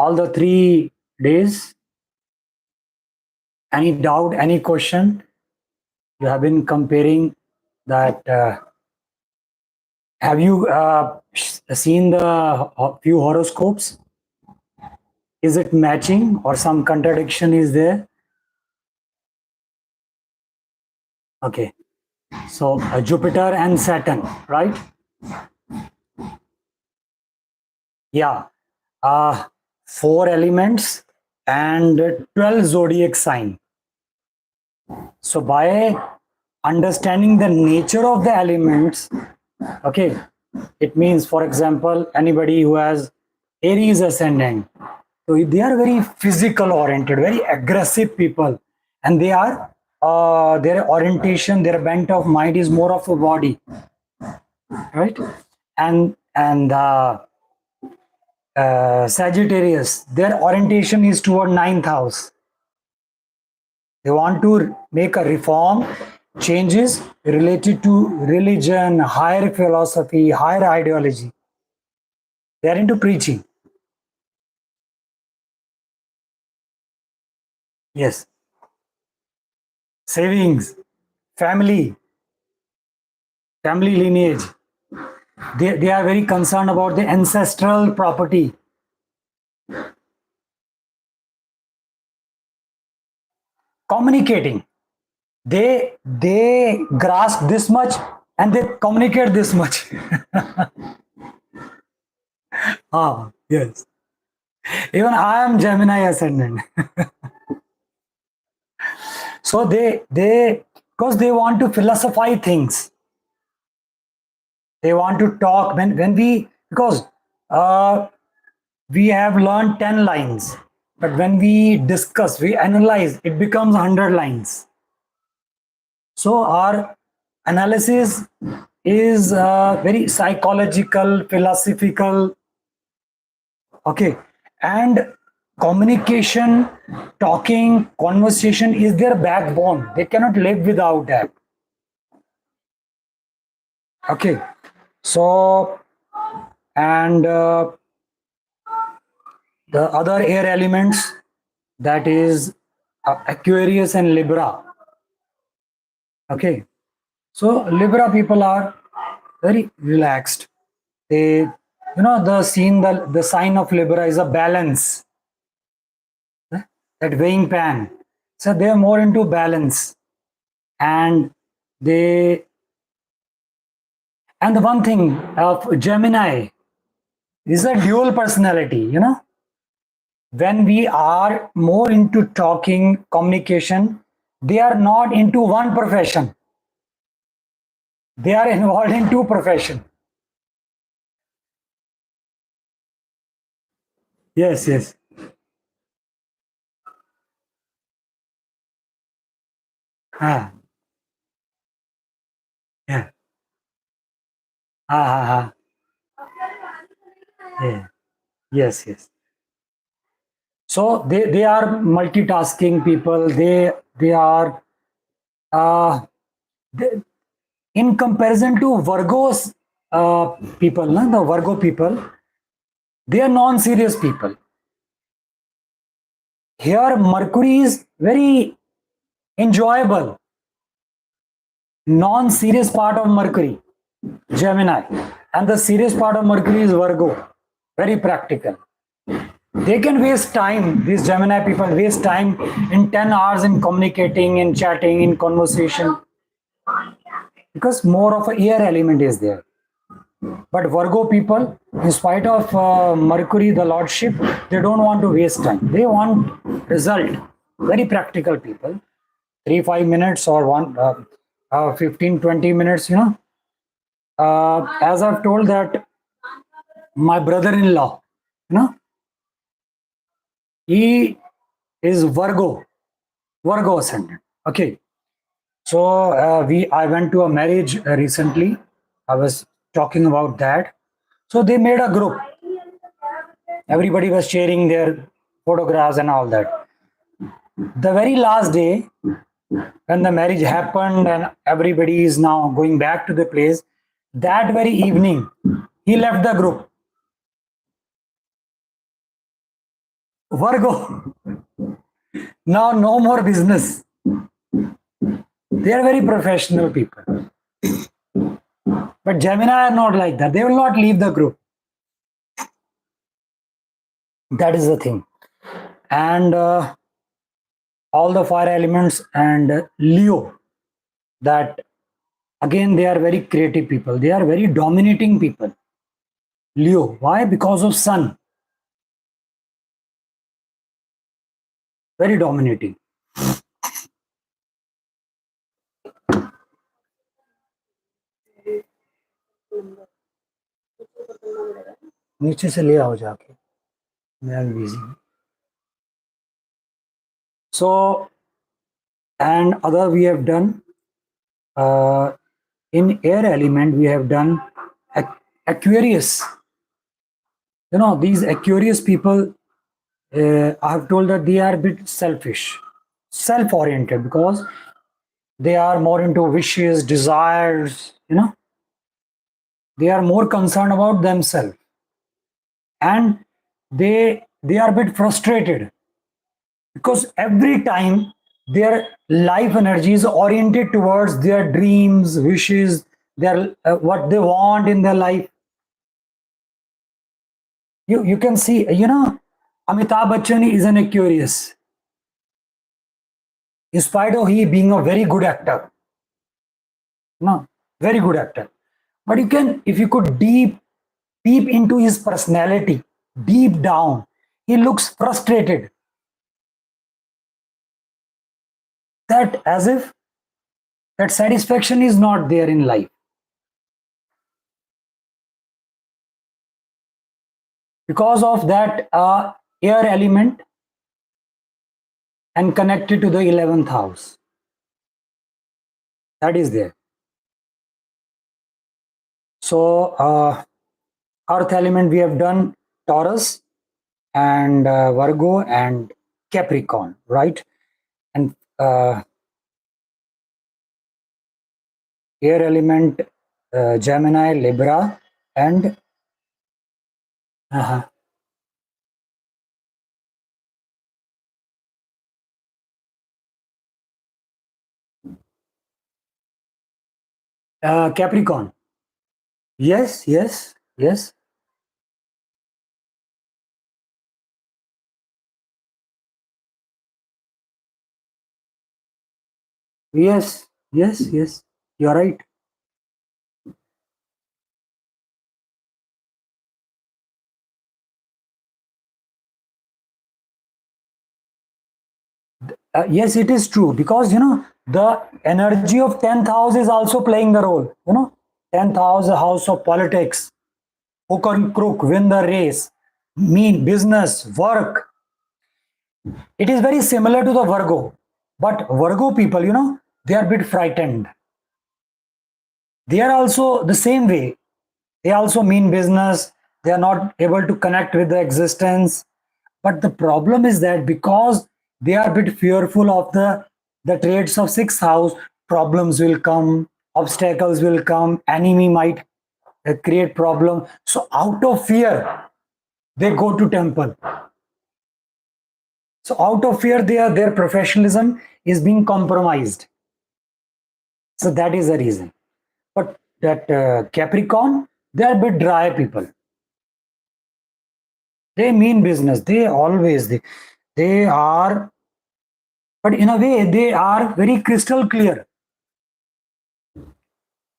all the 3 days? Any doubt, any question? You have been comparing that. Have you seen the few horoscopes? Is it matching or some contradiction is there? Okay. So Jupiter and Saturn, right? Yeah. 4 elements and 12 zodiac sign. So by understanding the nature of the elements, okay, it means, for example, anybody who has Aries ascendant, so they are very physical oriented, very aggressive people, and they are their orientation, their bent of mind is more of a body, right? And Sagittarius, their orientation is toward 9th house. They want to make a reform, changes related to religion, higher philosophy, higher ideology. They are into preaching. Yes. Savings, family lineage. They are very concerned about the ancestral property. Communicating. They grasp this much and they communicate this much. Yes. Even I am Gemini ascendant. So they because they want to philosophize things. They want to talk when we, because we have learned 10 lines, but when we discuss, we analyze, it becomes 100 lines. So our analysis is very psychological, philosophical, okay, and communication, talking, conversation is their backbone. They cannot live without that. Okay, so, and the other air elements, that is Aquarius and Libra. Okay, so Libra people are very relaxed. They, the sign of Libra is a balance, that weighing pan. So they are more into balance, and the one thing of Gemini is a dual personality. When we are more into talking, communication, they are not into one profession. They are involved in 2 professions. Yes, yes. Ah, yeah. Ah. Yeah. Yes, yes. So they are multitasking people. They are they, in comparison to Virgo's people, the Virgo people, they are non-serious people. Here, Mercury is very enjoyable. Non-serious part of Mercury, Gemini, and the serious part of Mercury is Virgo. Very practical. They can waste time. These Gemini people waste time in 10 hours in communicating, in chatting, in conversation, because more of an air element is there. But Virgo people, in spite of Mercury, the lordship, they don't want to waste time. They want result. Very practical people. 3-5 minutes or 15-20 minutes, as I've told that my brother-in-law, he is Virgo ascendant. Okay. So I went to a marriage recently. I was talking about that. So they made a group. Everybody was sharing their photographs and all that. The very last day, when the marriage happened and everybody is now going back to the place, that very evening, he left the group. Virgo, now no more business. They are very professional people. But Gemini are not like that. They will not leave the group. That is the thing. And all the fire elements and Leo, that again, they are very creative people. They are very dominating people. Leo, why? Because of sun. Very dominating. नीचे से ले आओ जाके, मैं busy हूँ. So, and other we have done in air element, we have done Aquarius. You know, these Aquarius people, I have told that they are a bit selfish, self-oriented, because they are more into wishes, desires, you know, they are more concerned about themselves, and they are a bit frustrated because every time their life energy is oriented towards their dreams, wishes, their what they want in their life. You can see, you know, Amitabh Bachchan is an Aquarius, in spite of he being a very good actor. No, very good actor. But you can, if you could deep into his personality, deep down, he looks frustrated. That as if that satisfaction is not there in life. Because of that air element and connected to the 11th house. That is there. So, earth element we have done Taurus and Virgo and Capricorn, right? And air element Gemini, Libra, and Capricorn. Yes, yes, yes. Yes, yes, yes. You're right. Yes, it is true, because you know the energy of 10th house is also playing the role. You know, 10th house, a house of politics, hook and crook, win the race, mean business, work. It is very similar to the Virgo, but Virgo people, you know, they are a bit frightened. They are also the same way. They also mean business. They are not able to connect with the existence. But the problem is that because they are a bit fearful of the traits of sixth house, problems will come, obstacles will come, enemy might create problem. So out of fear, they go to temple. So out of fear, their professionalism is being compromised. So that is the reason. But that Capricorn, they are a bit dry people. They mean business. They always they are, but in a way they are very crystal clear.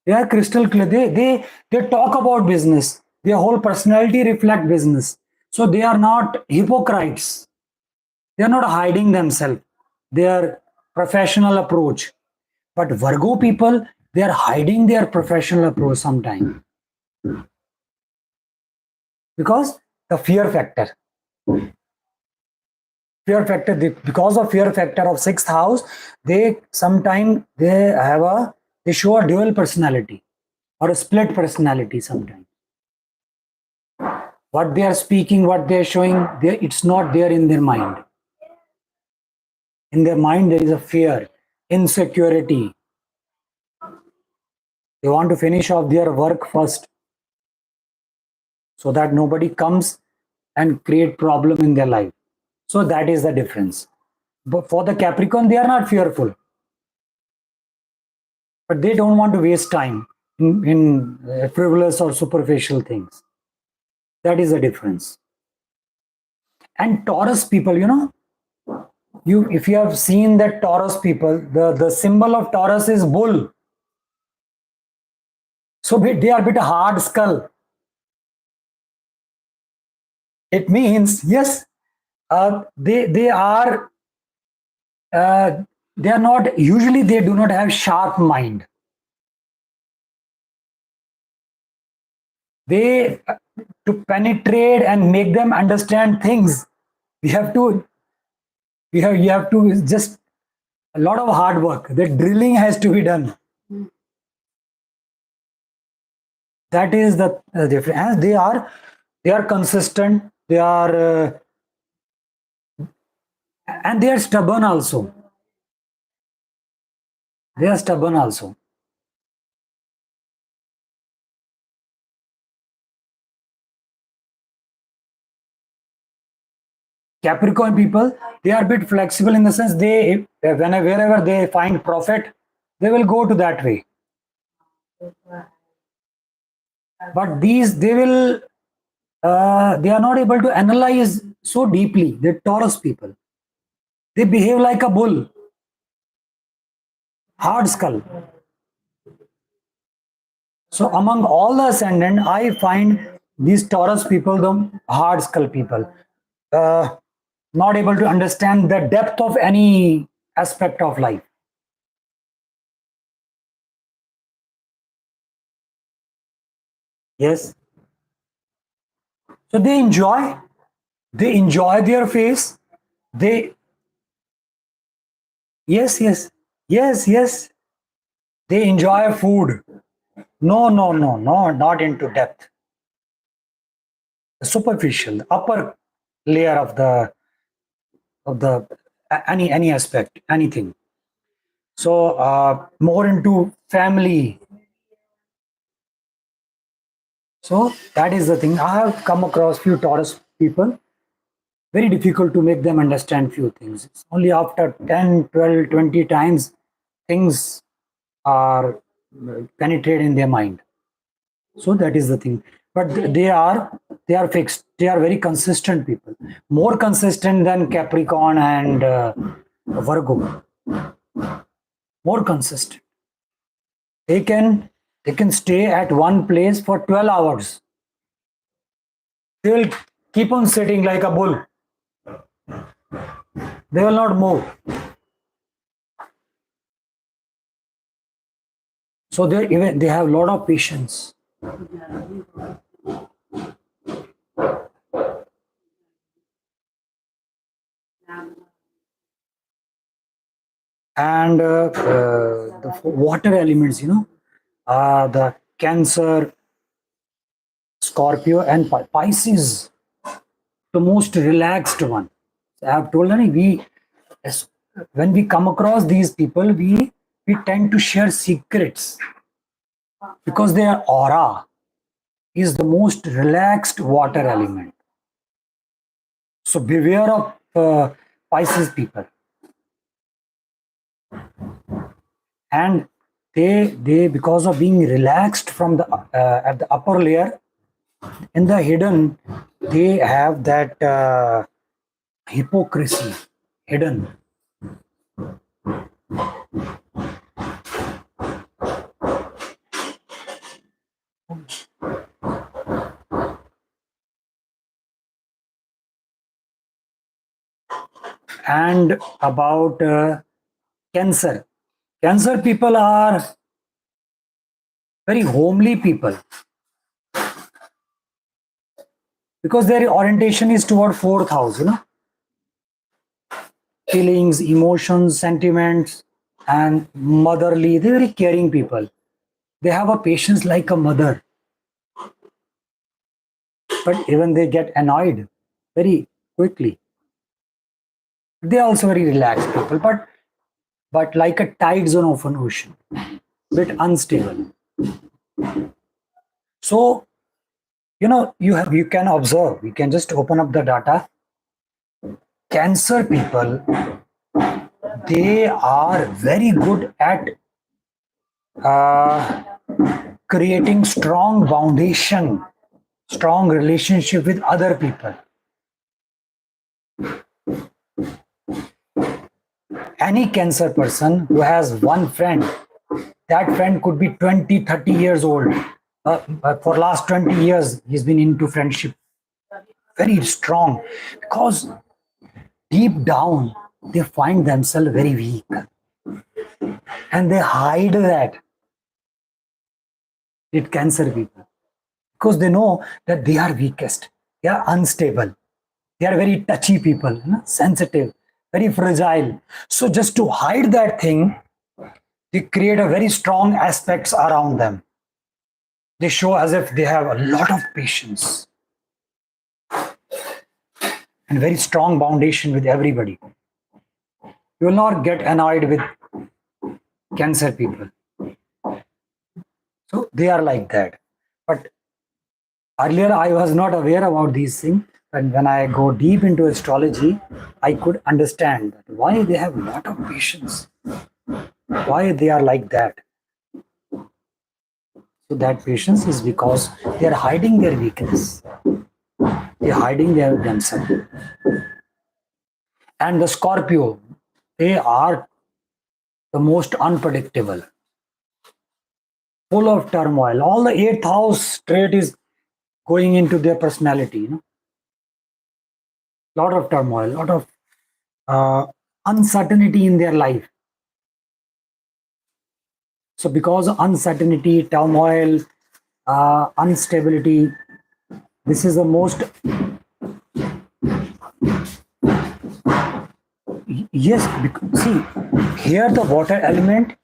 They are crystal clear. They talk about business. Their whole personality reflect business. So they are not hypocrites. They are not hiding themselves. Their professional approach. But Virgo people, they are hiding their professional approach sometimes because the fear factor. Because of fear factor of sixth house, they sometimes they show a dual personality or a split personality sometimes. What they are speaking, what they are showing, it's not there in their mind. In their mind, there is a fear, insecurity. They want to finish off their work first so that nobody comes and create problem in their life. So that is the difference. But for the Capricorn, they are not fearful, but they don't want to waste time in frivolous or superficial things. That is the difference. And Taurus people, if you have seen that Taurus people, the symbol of Taurus is bull. So they are a bit hard skull. It means, yes, they are not, usually they do not have sharp mind. They to penetrate and make them understand things, you have to just a lot of hard work. The drilling has to be done. That is the difference. And they are consistent. They are and they are stubborn also. They are stubborn also. Capricorn people, they are a bit flexible in the sense they wherever they find profit, they will go to that way. But these they are not able to analyze so deeply. The Taurus people, they behave like a bull, hard skull. So among all the ascendant, I find these Taurus people the hard skull people, not able to understand the depth of any aspect of life. Yes. So they enjoy their face. They yes. They enjoy food. No, not into depth. Superficial, upper layer of the any aspect, anything. So more into family. So that is the thing. I have come across few Taurus people. Very difficult to make them understand few things. It's only after 10, 12, 20 times things are penetrated in their mind. So that is the thing. But they are fixed. They are very consistent people. More consistent than Capricorn and Virgo. More consistent. They can stay at one place for 12 hours. They will keep on sitting like a bull. They will not move. So they have a lot of patience. And the water elements, the Cancer, Scorpio, and Pisces, the most relaxed one. I have told you, when we come across these people, we tend to share secrets because their aura is the most relaxed water element. So beware of Pisces people. And they because of being relaxed from the at the upper layer, in the hidden they have that hypocrisy hidden. And about Cancer people are very homely people because their orientation is toward fourth house, feelings, emotions, sentiments, and motherly. They're very caring people. They have a patience like a mother, but even they get annoyed very quickly. They're also very relaxed people, but like a tide zone of an ocean, bit unstable. So you can observe. You can just open up the data. Cancer people, they are very good at uh, creating strong foundation, strong relationship with other people. Any cancer person who has one friend, that friend could be 20, 30 years old. For last 20 years, he's been into friendship. Very strong. Because deep down, they find themselves very weak. And they hide that with cancer people. Because they know that they are weakest. They are unstable. They are very touchy people, sensitive, very fragile. So just to hide that thing, they create a very strong aspects around them. They show as if they have a lot of patience and very strong foundation with everybody. You will not get annoyed with cancer people. So they are like that. But earlier I was not aware about these things. And when I go deep into astrology, I could understand that why they have a lot of patience, why they are like that. So that patience is because they are hiding their weakness. They are hiding themselves. And the Scorpio, they are the most unpredictable, full of turmoil. All the eighth house trait is going into their personality. Lot of turmoil, lot of uncertainty in their life. So because of uncertainty, turmoil, instability, this is the most. Yes, see, here the water element,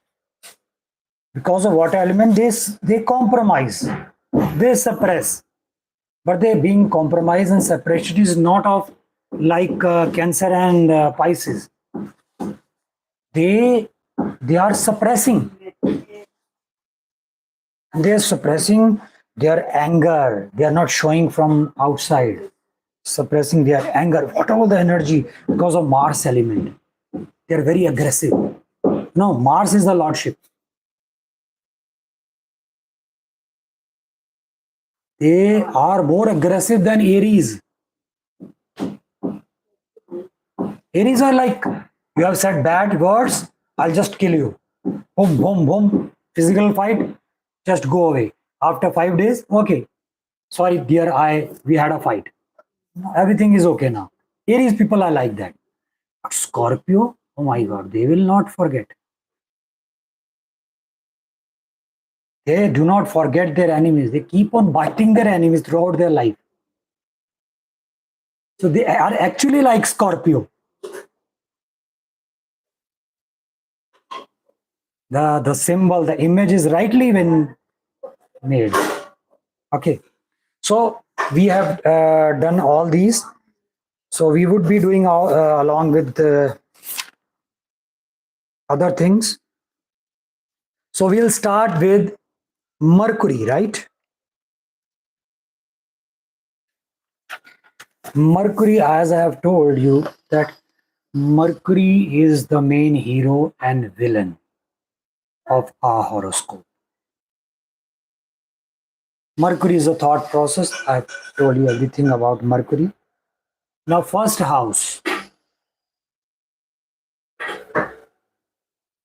because of water element, they compromise, they suppress. But they being compromised and separation is not of like Cancer and Pisces. They are suppressing. They are suppressing their anger. They are not showing from outside. Suppressing their anger, whatever the energy, because of Mars element. They are very aggressive. No, Mars is the lordship. They are more aggressive than Aries. Aries are like, you have said bad words, I'll just kill you. Boom, boom, boom. Physical fight, just go away. After 5 days, okay. Sorry, dear, we had a fight. Everything is okay now. Aries people are like that. But Scorpio, oh my God, they will not forget. They do not forget their enemies. They keep on biting their enemies throughout their life. So they are actually like Scorpio. The symbol, the image is rightly when made. Okay. So we have done all these. So we would be doing along with the other things. So we'll start with Mercury, right? Mercury, as I have told you, that Mercury is the main hero and villain of our horoscope. Mercury is a thought process. I've told you everything about Mercury. Now, first house.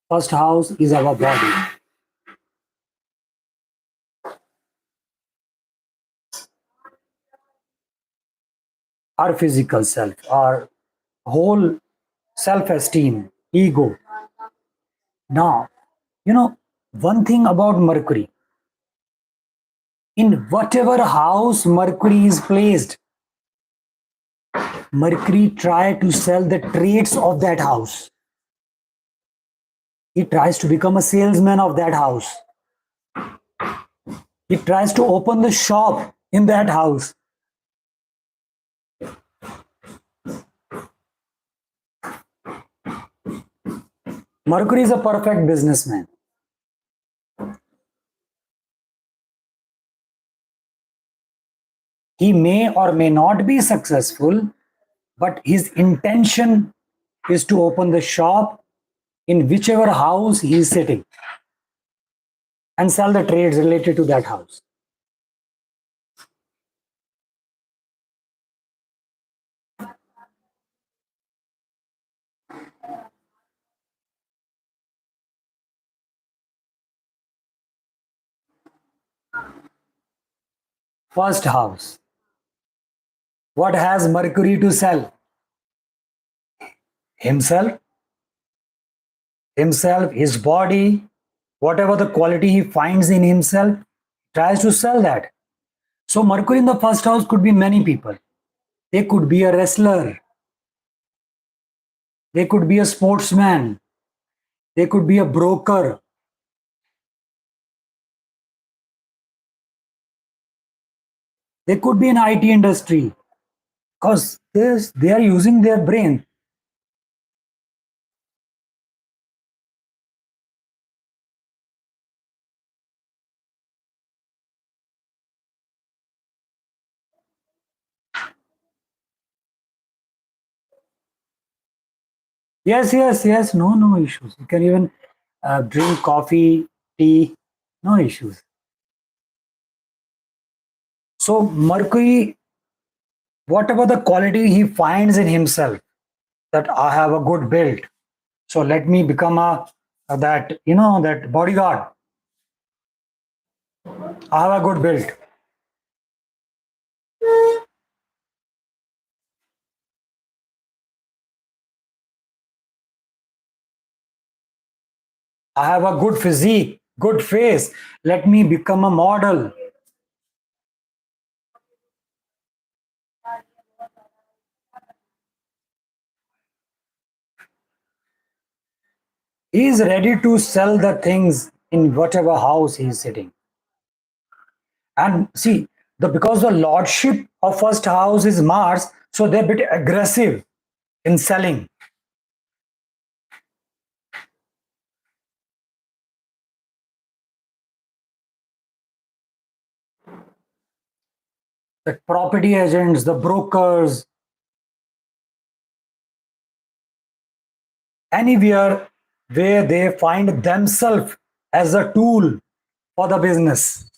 First house is our body. Our physical self, our whole self-esteem, ego. Now, one thing about Mercury, in whatever house Mercury is placed, Mercury tries to sell the traits of that house. He tries to become a salesman of that house. He tries to open the shop in that house. Mercury is a perfect businessman. He may or may not be successful, but his intention is to open the shop in whichever house he is sitting and sell the trades related to that house. First house. What has Mercury to sell? Himself, his body, whatever the quality he finds in himself, tries to sell that. So Mercury in the first house could be many people. They could be a wrestler. They could be a sportsman. They could be a broker. They could be in IT industry because they are using their brain. Yes. No issues. You can even drink coffee, tea, no issues. So Mercury, whatever the quality he finds in himself, that I have a good build, so let me become that bodyguard. I have a good build. I have a good physique, good face. Let me become a model. He is ready to sell the things in whatever house he is sitting. And see, because the lordship of first house is Mars, so they're a bit aggressive in selling. The property agents, the brokers, anywhere where they find themselves as a tool for the business.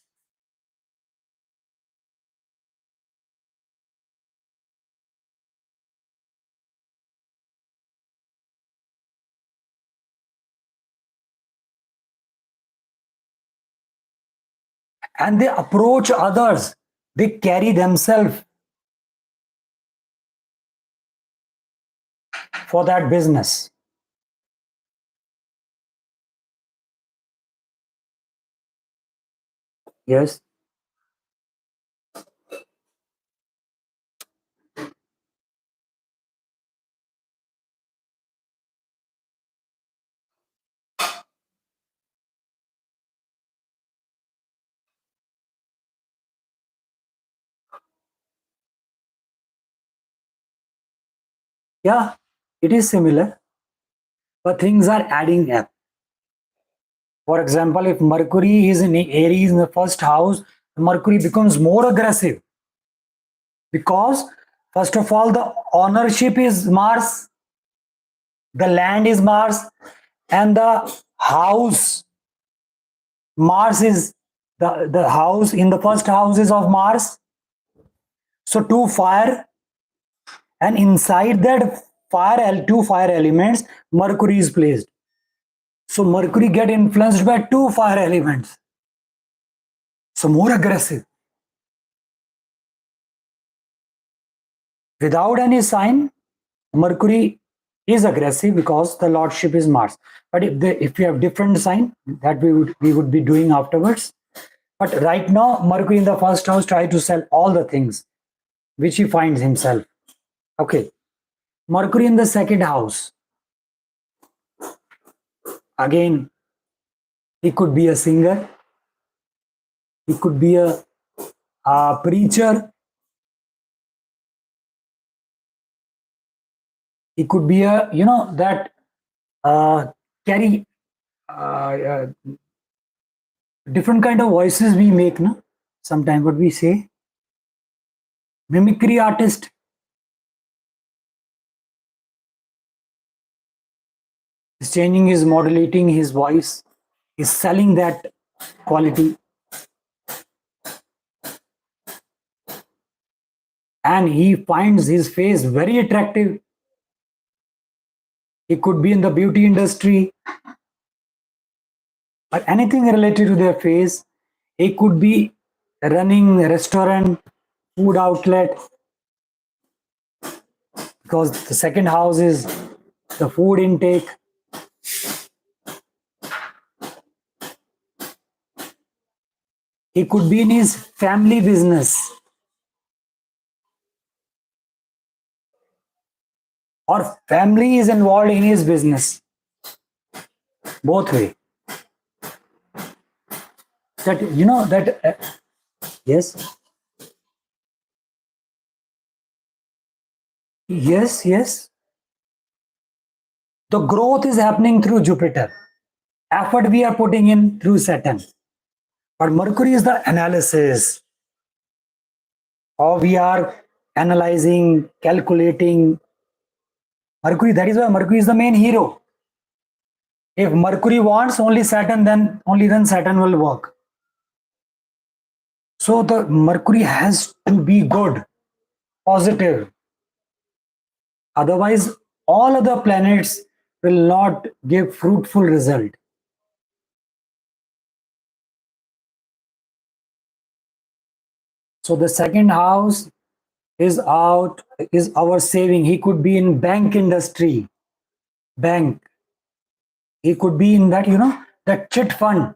And they approach others, they carry themselves for that business. Yes. Yeah, it is similar, but things are adding up. For example, if Mercury is in Aries in the first house, Mercury becomes more aggressive because, first of all, the ownership is Mars, the land is Mars, and the house, Mars is the house in the first house is of Mars. So, two fire, and inside that two fire elements, Mercury is placed. So, Mercury get influenced by two fire elements. So, more aggressive. Without any sign, Mercury is aggressive because the lordship is Mars. But if you have different sign, that we would be doing afterwards. But right now, Mercury in the first house try to sell all the things which he finds himself. Okay. Mercury in the second house. Again, he could be a singer. He could be a preacher. He could be that carry different kind of voices we make, no? Sometimes what we say, mimicry artist. He's changing, his modulating his voice, is selling that quality, and he finds his face very attractive. He could be in the beauty industry or anything related to their face. He could be running a restaurant, food outlet, because the second house is the food intake. He could be in his family business, or family is involved in his business. Both way. That yes, yes. The growth is happening through Jupiter. Effort we are putting in through Saturn. But Mercury is the analysis. How we are analyzing, calculating. Mercury, that is why Mercury is the main hero. If Mercury wants only Saturn, then only then Saturn will work. So the Mercury has to be good, positive. Otherwise, all other planets will not give fruitful result. So the second house is our saving. He could be in bank industry, bank. He could be in that, that chit fund.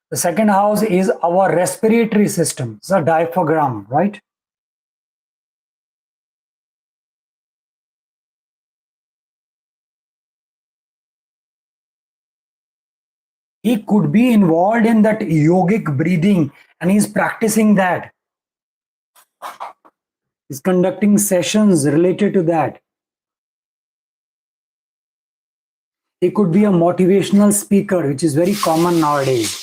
The second house is our respiratory system. It's a diaphragm, right? He could be involved in that yogic breathing, and he's practicing that. He's conducting sessions related to that. He could be a motivational speaker, which is very common nowadays.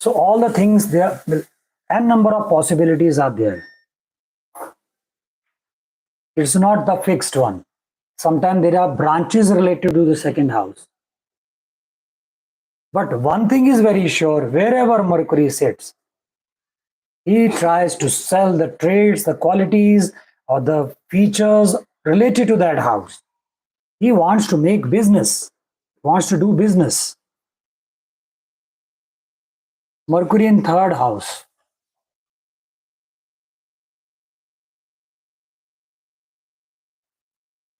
So all the things there, n number of possibilities are there. It's not the fixed one. Sometimes there are branches related to the second house. But one thing is very sure, wherever Mercury sits, he tries to sell the traits, the qualities, or the features related to that house. He wants to make business, wants to do business. Mercury in third house.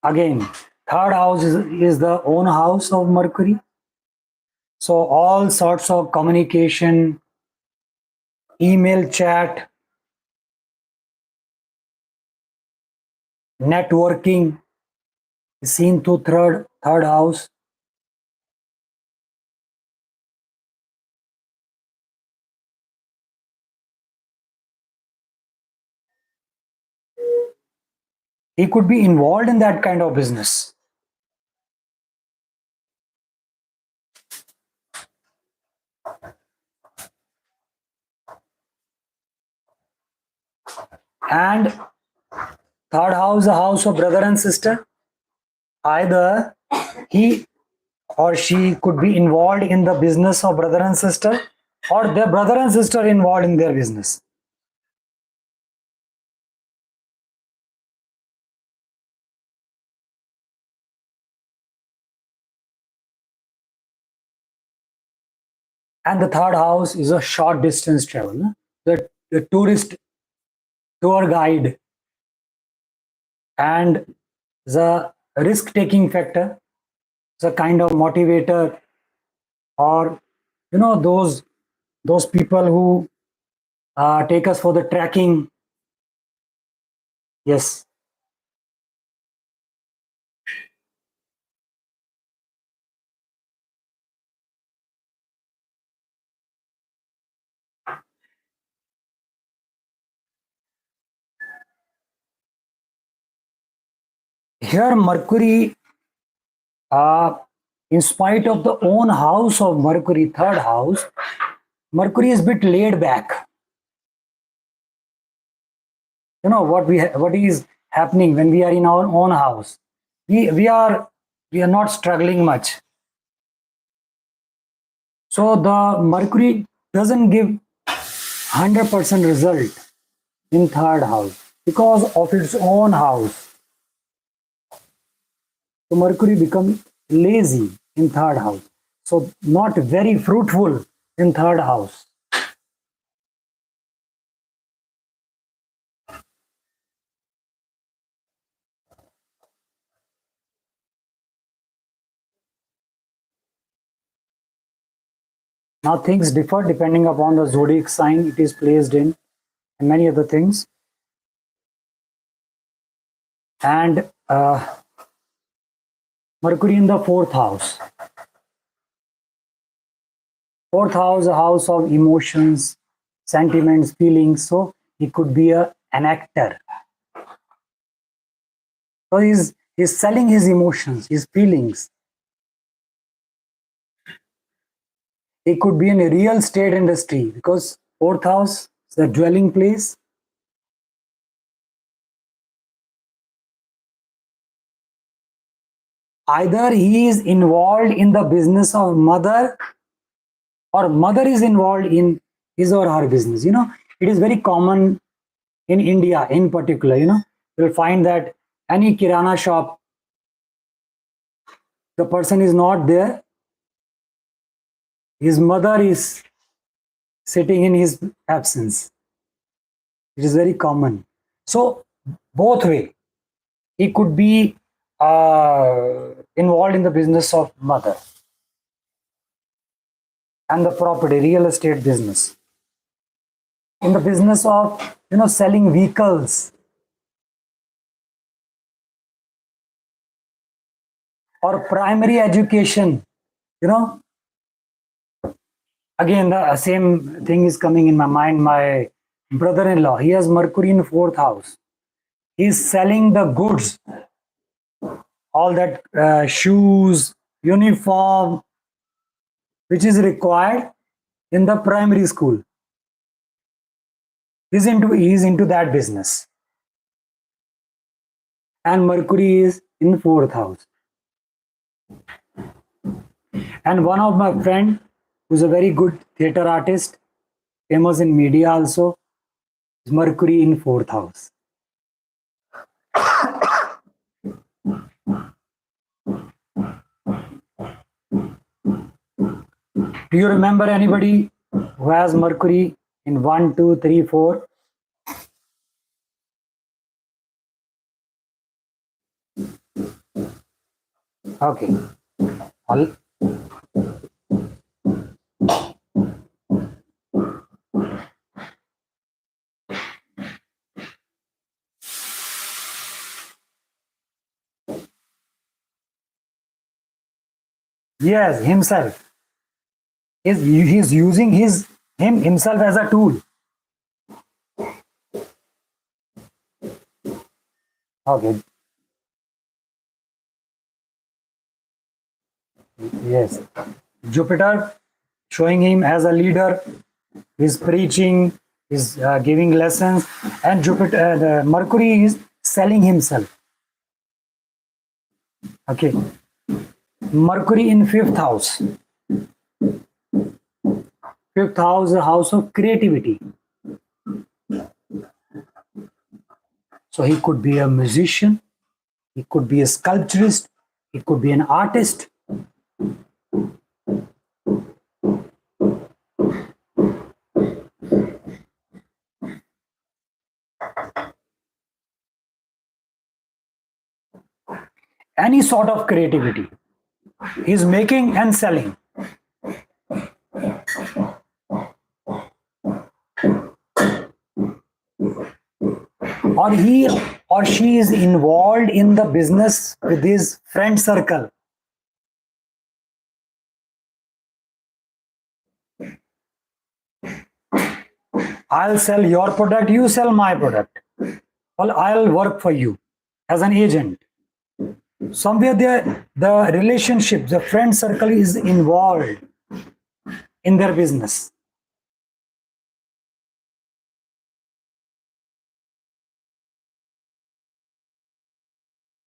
Again, third house is the own house of Mercury. So all sorts of communication, email, chat, networking is seen to third house. He could be involved in that kind of business. And third house, the house of brother and sister. Either he or she could be involved in the business of brother and sister, or their brother and sister involved in their business. And the third house is a short distance travel. The tourist tour guide and the risk taking factor, the kind of motivator, or those people who take us for the tracking. Yes. Here, Mercury, in spite of the own house of Mercury, third house, Mercury is a bit laid back. You know what is happening when we are in our own house. We are not struggling much. So the Mercury doesn't give 100% result in third house because of its own house. So Mercury becomes lazy in third house. So not very fruitful in third house. Now things differ depending upon the zodiac sign it is placed in and many other things. And Mercury in the fourth house. Fourth house, a house of emotions, sentiments, feelings. So he could be an actor. So he's selling his emotions, his feelings. He could be in a real estate industry because fourth house is the dwelling place. Either he is involved in the business of mother or mother is involved in his or her business. You know, it is very common in India in particular. You know, you'll find that any kirana shop, the person is not there. His mother is sitting in his absence. It is very common. So both way, he could be involved in the business of mother and the property, real estate business. In the business of, you know, selling vehicles or primary education, you know. Again, the same thing is coming in my mind. My brother-in-law, he has Mercury in fourth house. He's selling the goods, all that shoes, uniform, which is required in the primary school. He's into that business. And Mercury is in fourth house. And one of my friend, who's a very good theater artist, famous in media also, is Mercury in fourth house. Do you remember anybody who has Mercury in 1, 2, 3, 4? Okay. Yes, himself. He's using himself as a tool. Okay. Yes. Jupiter showing him as a leader, he's preaching, he's giving lessons, and the Mercury is selling himself. Okay. Mercury in fifth house. Fifth house, a house of creativity. So he could be a musician, he could be a sculpturist, he could be an artist. Any sort of creativity. He's making and selling. or he or she is involved in the business with his friend circle. I'll sell your product, you sell my product. Well, I'll work for you as an agent. Somewhere there, the relationship, the friend circle is involved in their business.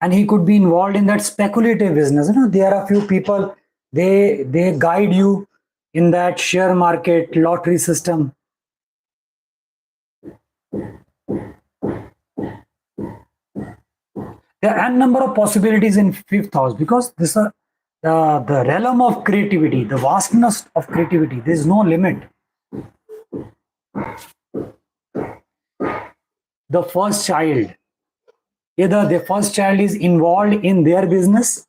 And he could be involved in that speculative business. There are a few people, they guide you in that share market lottery system. There are n number of possibilities in fifth house, because this the realm of creativity, the vastness of creativity, there is no limit. The first child, either the first child is involved in their business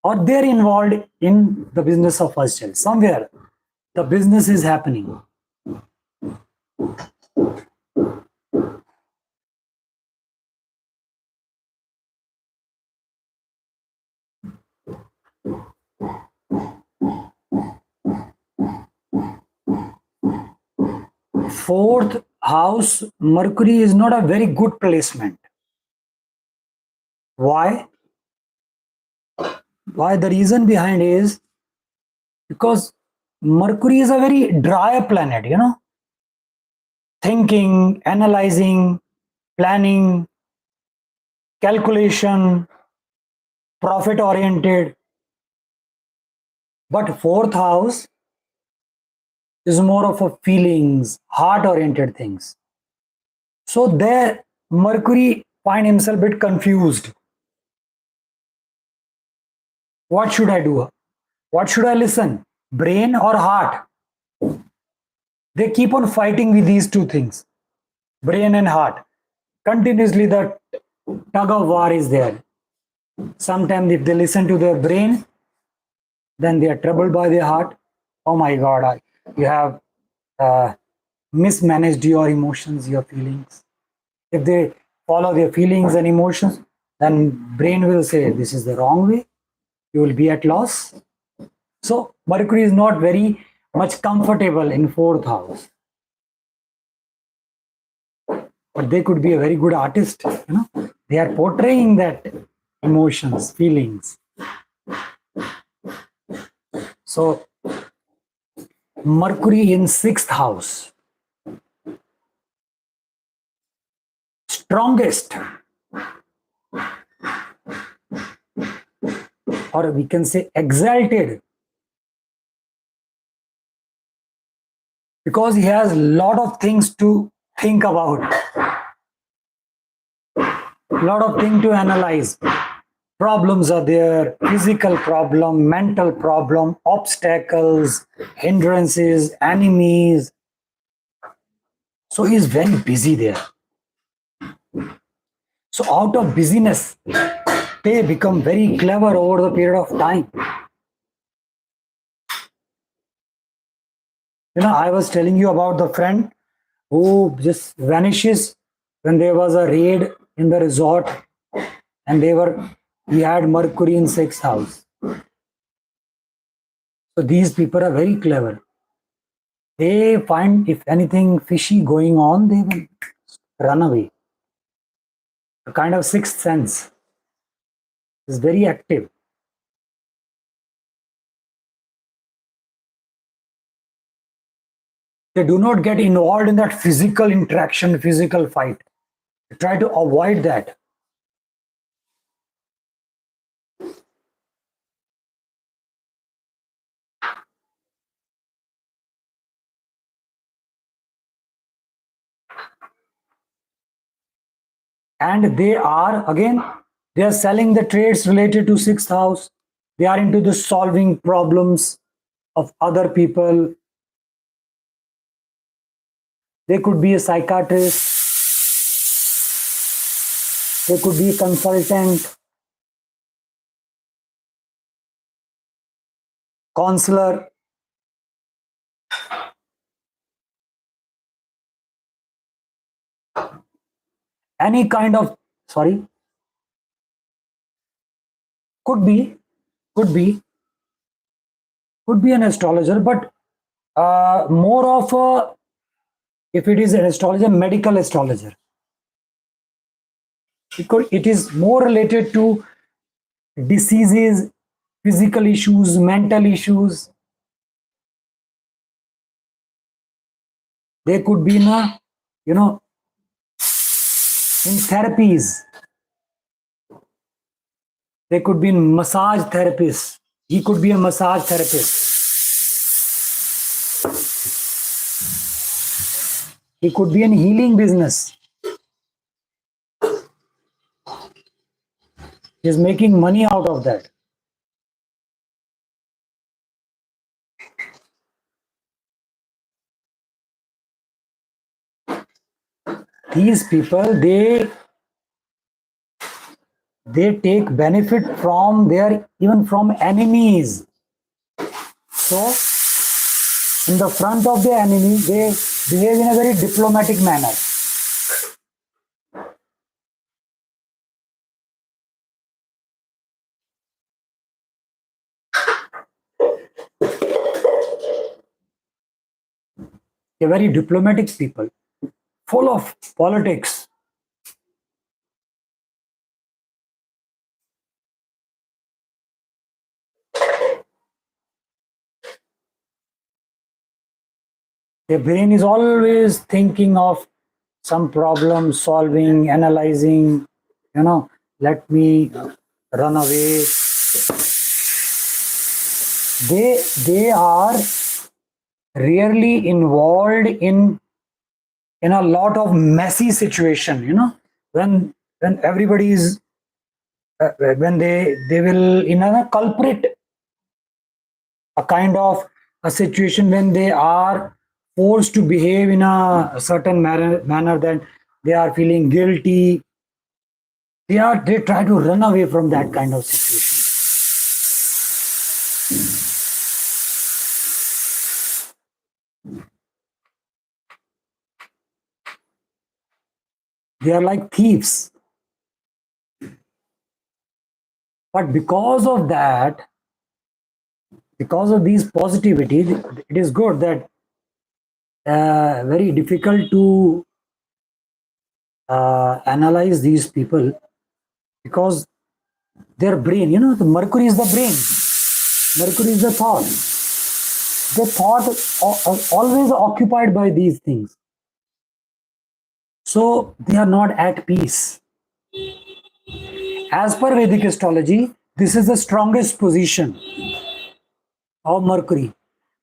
or they're involved in the business of first child. Somewhere the business is happening. Fourth house, Mercury is not a very good placement. Why? Why? The reason behind is because Mercury is a very dry planet, thinking, analyzing, planning, calculation, profit oriented. But fourth house is more of a feelings, heart oriented things. So there Mercury find himself a bit confused. What should I do? What should I listen? Brain or heart? They keep on fighting with these two things, brain and heart. Continuously the tug of war is there. Sometimes if they listen to their brain, then they are troubled by their heart. Oh my God, you have mismanaged your emotions, your feelings. If they follow their feelings and emotions, then brain will say this is the wrong way. You will be at loss. So Mercury is not very much comfortable in fourth house. But they could be a very good artist. They are portraying that emotions, feelings. So Mercury in sixth house, strongest, or we can say exalted, because he has a lot of things to think about, a lot of things to analyze. Problems are there, physical problem, mental problem, obstacles, hindrances, enemies. So he's very busy there. So out of busyness, they become very clever over the period of time. I was telling you about the friend who just vanishes when there was a raid in the resort, and he had Mercury in sixth house. So these people are very clever. They find if anything fishy going on, they will run away. A kind of sixth sense is very active. They do not get involved in that physical interaction, physical fight. They try to avoid that. And they are selling the trades related to sixth house. They are into the solving problems of other people. They could be a psychiatrist. They could be a consultant, counselor. any kind of, sorry, could be, could be, could be an astrologer, but more of a, if it is an astrologer, medical astrologer. It is more related to diseases, physical issues, mental issues. They could be in a, you know, in therapies. They could be in massage therapists. He could be a massage therapist. He could be in healing business. He's making money out of that. These people, they take benefit from their, even from enemies. So in the front of the enemy, they behave in a very diplomatic manner. They're very diplomatic people, full of politics. Their brain is always thinking of some problem solving, analyzing, let me run away. They are rarely involved in a lot of messy situation, when everybody is when they will in a culprit, a kind of a situation when they are forced to behave in a certain manner that they are feeling guilty. They try to run away from that kind of situation. They are like thieves. But because of that, because of these positivity, it is good that very difficult to analyze these people, because their brain, the Mercury is the brain, Mercury is the thought. The thought always occupied by these things. So they are not at peace. As per Vedic astrology, this is the strongest position of Mercury.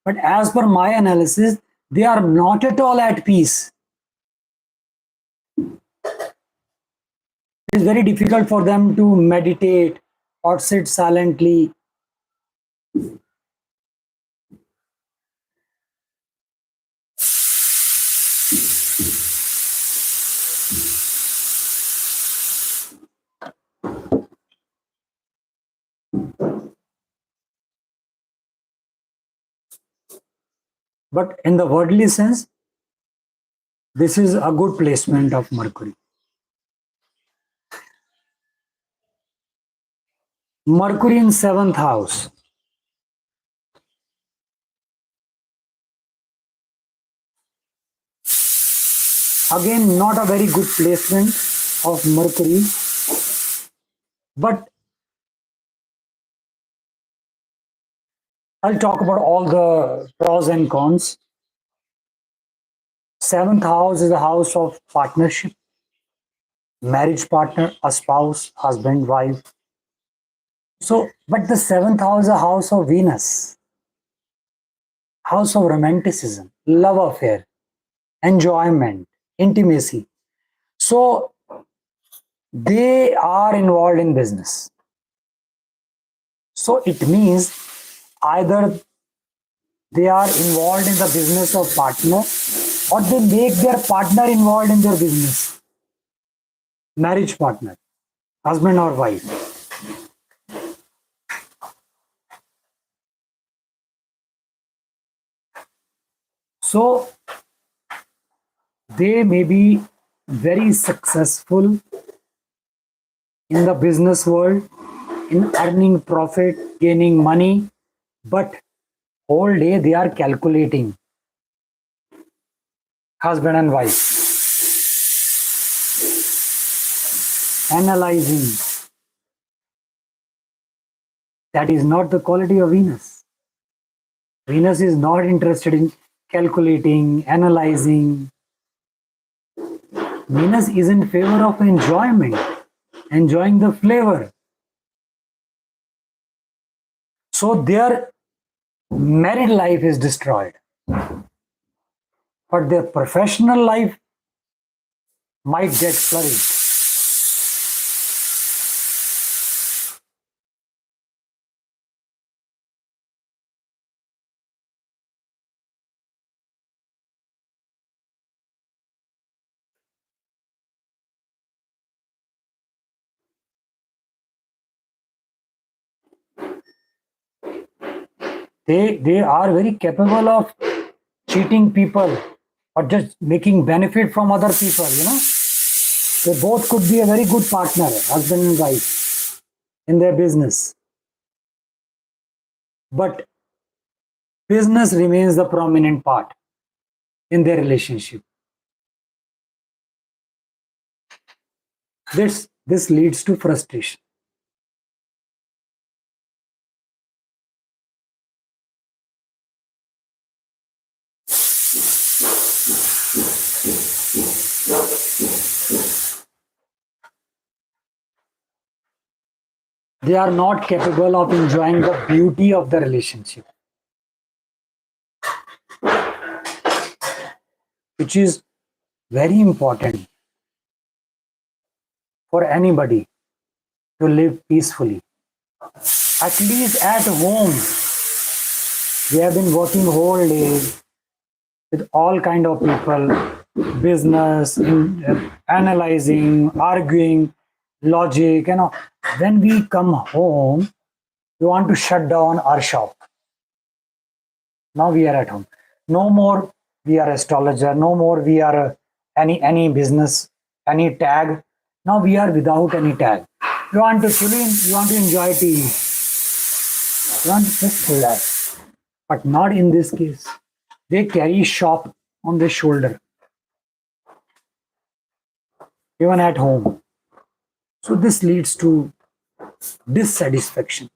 But as per my analysis, they are not at all at peace. It is very difficult for them to meditate or sit silently. But in the worldly sense, this is a good placement of Mercury. Mercury in 7th house. Again, not a very good placement of Mercury, but I'll talk about all the pros and cons. 7th house is a house of partnership, marriage partner, a spouse, husband, wife. So, but the 7th house is a house of Venus, house of romanticism, love affair, enjoyment, intimacy. So, they are involved in business. So, it means either they are involved in the business of partner, or they make their partner involved in their business. Marriage partner, husband or wife. So they may be very successful in the business world, in earning profit, gaining money, but whole day they are calculating, husband and wife, analyzing. That is not the quality of Venus. Venus is not interested in calculating, analyzing. Venus is in favor of enjoyment, enjoying the flavor. So their married life is destroyed, but their professional life might get flourished. They are very capable of cheating people or just making benefit from other people, you know. They both could be a very good partner, husband and wife, in their business. But business remains the prominent part in their relationship. This leads to frustration. They are not capable of enjoying the beauty of the relationship, which is very important for anybody to live peacefully. At least at home, we have been working whole day with all kind of people, business, analyzing, arguing, logic, you know. When we come home, we want to shut down our shop. Now we are at home. No more we are astrologer. No more we are any business, any tag. Now we are without any tag. You want to chill in, you want to enjoy TV. You want to just relax. But not in this case. They carry shop on their shoulder, even at home. So this leads to dissatisfaction.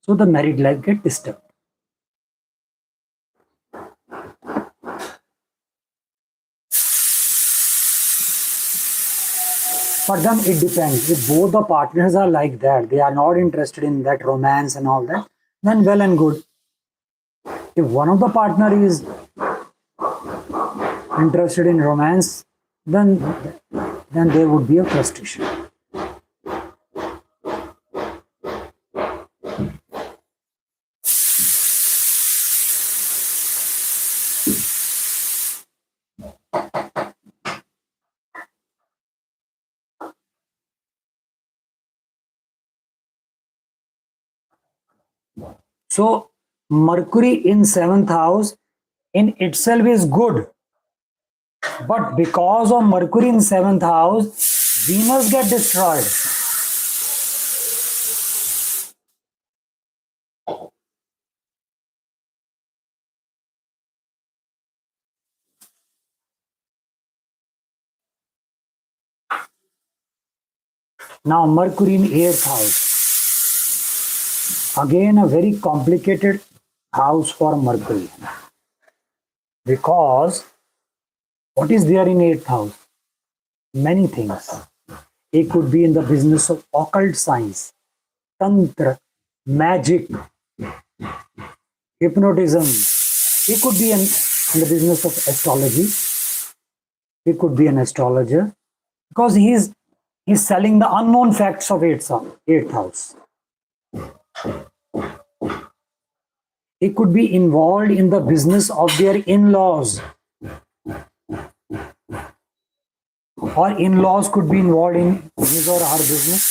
So the married life gets disturbed. But then it depends. If both the partners are like that, they are not interested in that romance and all that, then well and good. If one of the partner is interested in romance, then there would be a frustration. So Mercury in seventh house in itself is good, but because of Mercury in seventh house, Venus get destroyed. Now Mercury in eighth house, again a very complicated house for Mercury, because what is there in eighth house? Many things. It could be in the business of occult science, tantra, magic, hypnotism. He could be in the business of astrology. He could be an astrologer because he's selling the unknown facts of eighth house. He could be involved in the business of their in-laws, or in-laws could be involved in his or her business.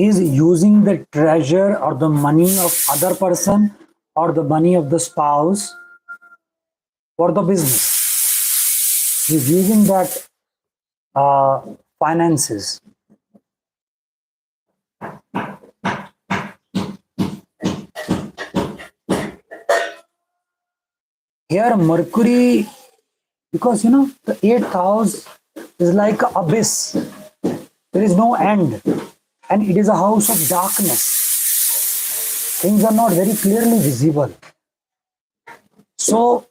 is using the treasure or the money of other person or the money of the spouse for the business. He's using that finances. Here Mercury, because the eighth house is like an abyss. There is no end. And it is a house of darkness. Things are not very clearly visible. So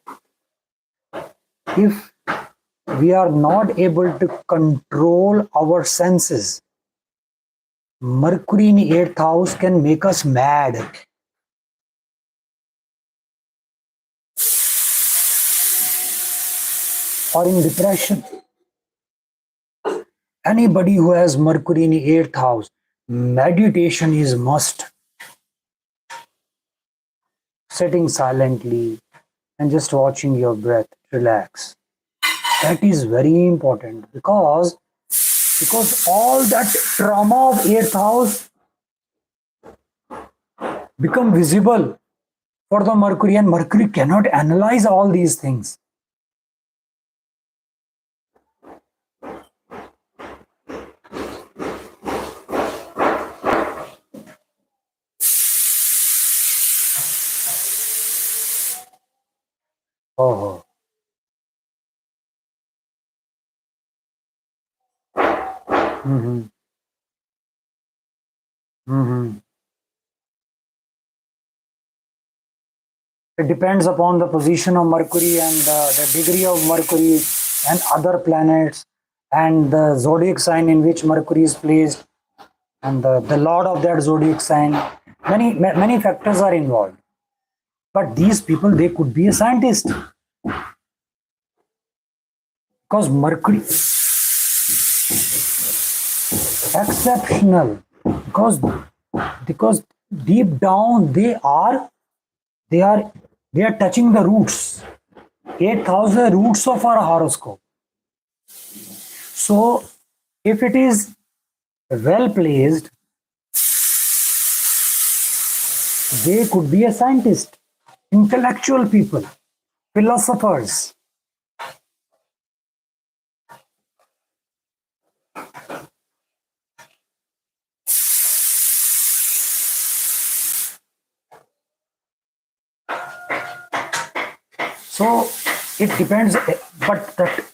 if we are not able to control our senses, Mercury in 8th house can make us mad. Or in depression. Anybody who has Mercury in 8th house, meditation is must. Sitting silently and just watching your breath, relax. That is very important because all that trauma of 8th house become visible for the Mercury, and Mercury cannot analyze all these things. Oh. Mm-hmm. Mm-hmm. It depends upon the position of Mercury and the degree of Mercury and other planets and the zodiac sign in which Mercury is placed and the lord of that zodiac sign. Many factors are involved. But these people, they could be a scientist. Because Mercury exceptional. Because deep down they are touching the roots. 8th house, the roots of our horoscope. So if it is well placed, they could be a scientist, intellectual people, philosophers. So it depends, but that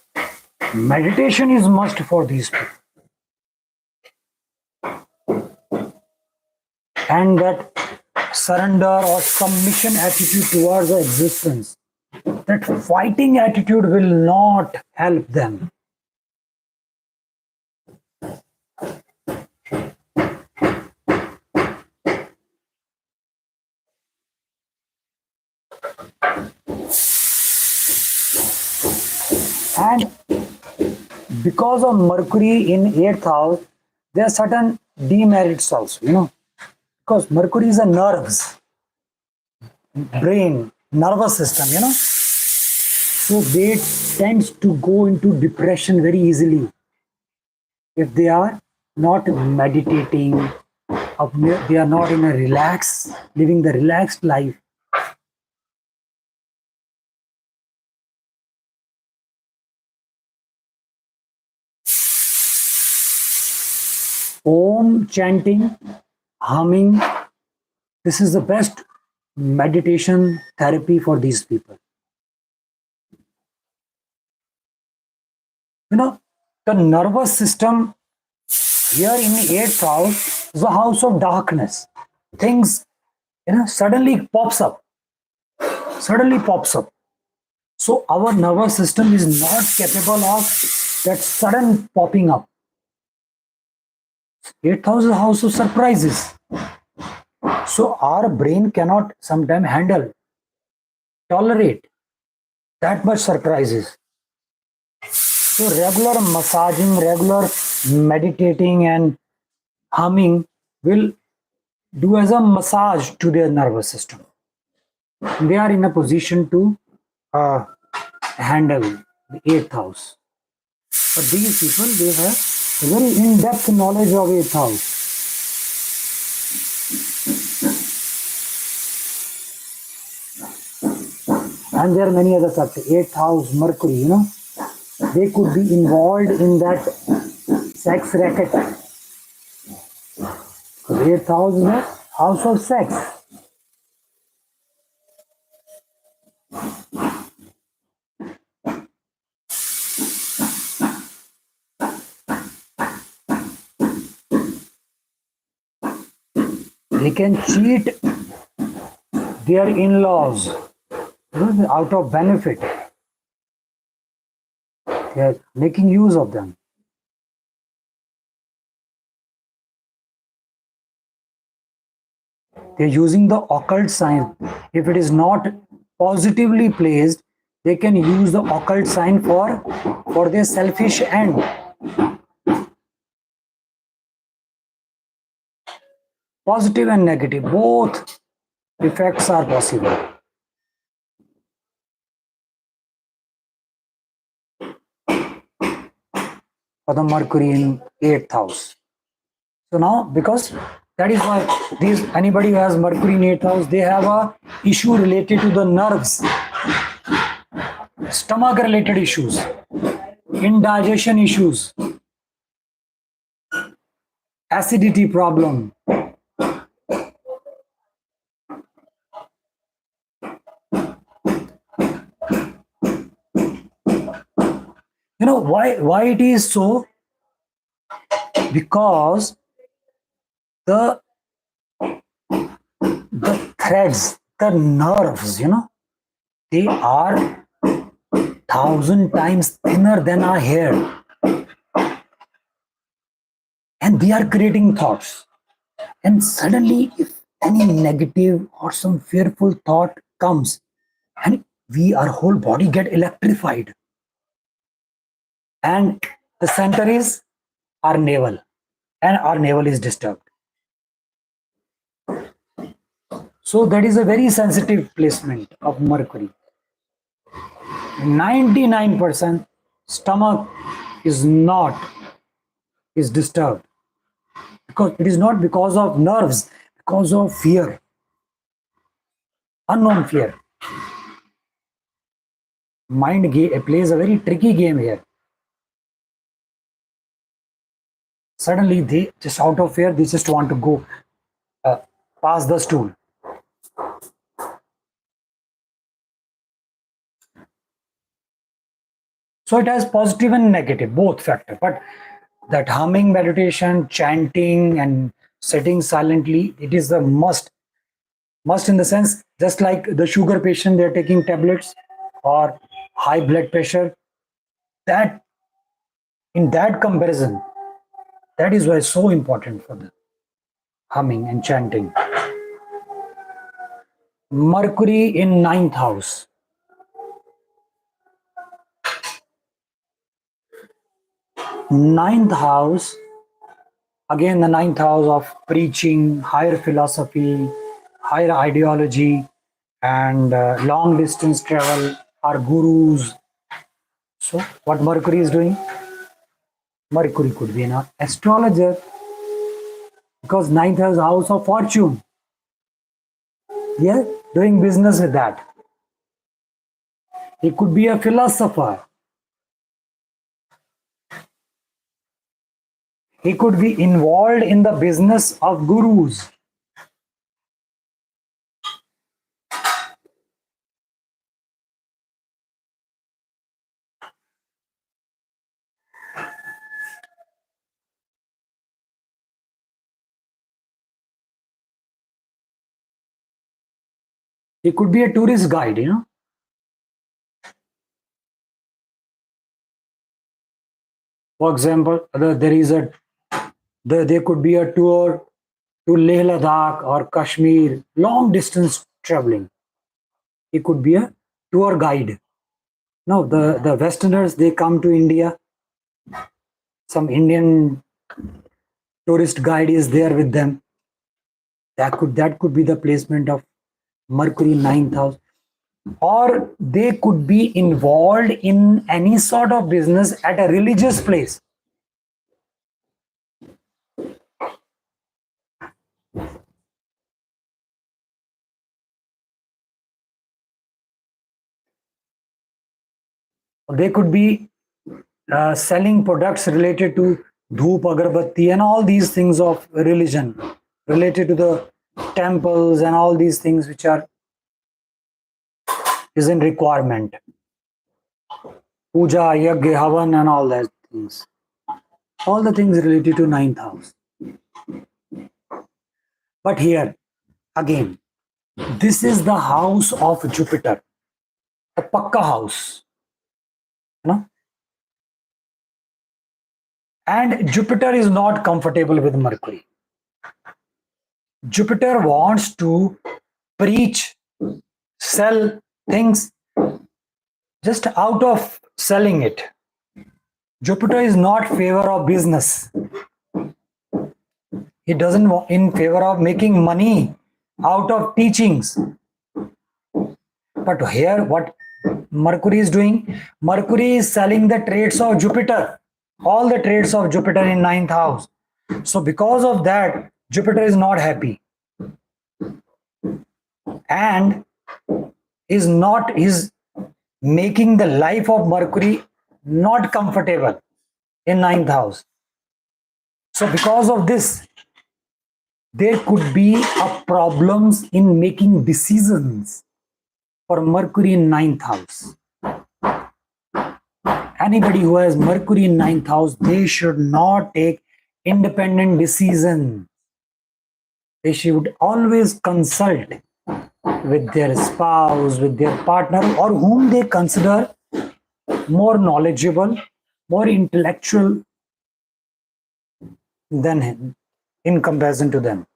meditation is must for these people. And that surrender or submission attitude towards the existence, that fighting attitude will not help them. And because of Mercury in 8th house, there are certain demerits also, because Mercury is a nerves, brain, nervous system, So they tend to go into depression very easily if they are not meditating, if they are not in a living the relaxed life. Om chanting, humming, this is the best meditation therapy for these people. The nervous system here in the 8th house is a house of darkness. Things, suddenly pops up. So our nervous system is not capable of that sudden popping up. 8th house is a house of surprises. So our brain cannot sometimes tolerate that much surprises. So regular massaging, regular meditating and humming will do as a massage to their nervous system. They are in a position to handle the 8th house. But these people, they have a very in-depth knowledge of 8th house. And there are many other factors. 8th house, Mercury, they could be involved in that sex racket. 8th house is a house of sex. They can cheat their in-laws out of benefit. They are making use of them. They're using the occult sign. If it is not positively placed, they can use the occult sign for their selfish end. Positive and negative, both effects are possible. For the Mercury in 8th house. So now, because that is why anybody who has Mercury in 8th house, they have a issue related to the nerves, stomach related issues, indigestion issues, acidity problem. Why it is so? Because the threads, the nerves, they are 1,000 times thinner than our hair, and they are creating thoughts. And suddenly, if any negative or some fearful thought comes, and our whole body get electrified, and the center is our navel, and our navel is disturbed. So that is a very sensitive placement of Mercury. 99% stomach is disturbed, because it is not because of nerves, because of fear, unknown fear. Mind plays a very tricky game here. Suddenly they just out of fear, they just want to go past the stool. So it has positive and negative, both factors. But that humming meditation, chanting, and sitting silently, it is the must. Must in the sense, just like the sugar patient, they're taking tablets, or high blood pressure. That in that comparison, that is why it's so important for the humming and chanting. Mercury in 9th house. 9th house, again the 9th house of preaching, higher philosophy, higher ideology, and long distance travel, our gurus. So what Mercury is doing? Mercury could be an astrologer, because 9th house of fortune. Yeah, doing business with that. He could be a philosopher. He could be involved in the business of gurus. He could be a tourist guide, For example, there could be a tour to Leh Ladakh or Kashmir, long distance traveling. He could be a tour guide. No, the Westerners, they come to India. Some Indian tourist guide is there with them. That could be the placement of Mercury 9th house. Or they could be involved in any sort of business at a religious place. They could be selling products related to dhoop, agarbatti, and all these things of religion, related to the temples and all these things which are is in requirement. Puja, yagya, havan, and all that things. All the things related to ninth house. But here, again, this is the house of Jupiter, a pakka house. No? And Jupiter is not comfortable with Mercury. Jupiter wants to preach, sell things just out of selling it. Jupiter is not favor of business. He doesn't want in favor of making money out of teachings. But here what Mercury is doing, Mercury is selling the traits of Jupiter, all the traits of Jupiter in ninth house. So because of that, Jupiter is not happy and is making the life of Mercury not comfortable in ninth house. So because of this, there could be a problems in making decisions for Mercury in ninth house. Anybody who has Mercury in ninth house, they should not take independent decisions. They should always consult with their spouse, with their partner, or whom they consider more knowledgeable, more intellectual than him in comparison to them.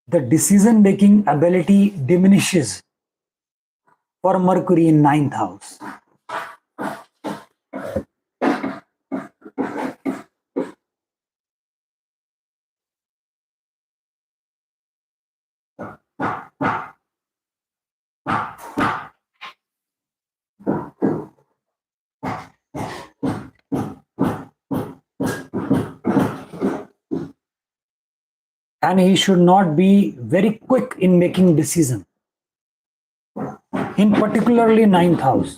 The decision-making ability diminishes for Mercury in ninth house. And he should not be very quick in making decision, in particularly ninth house.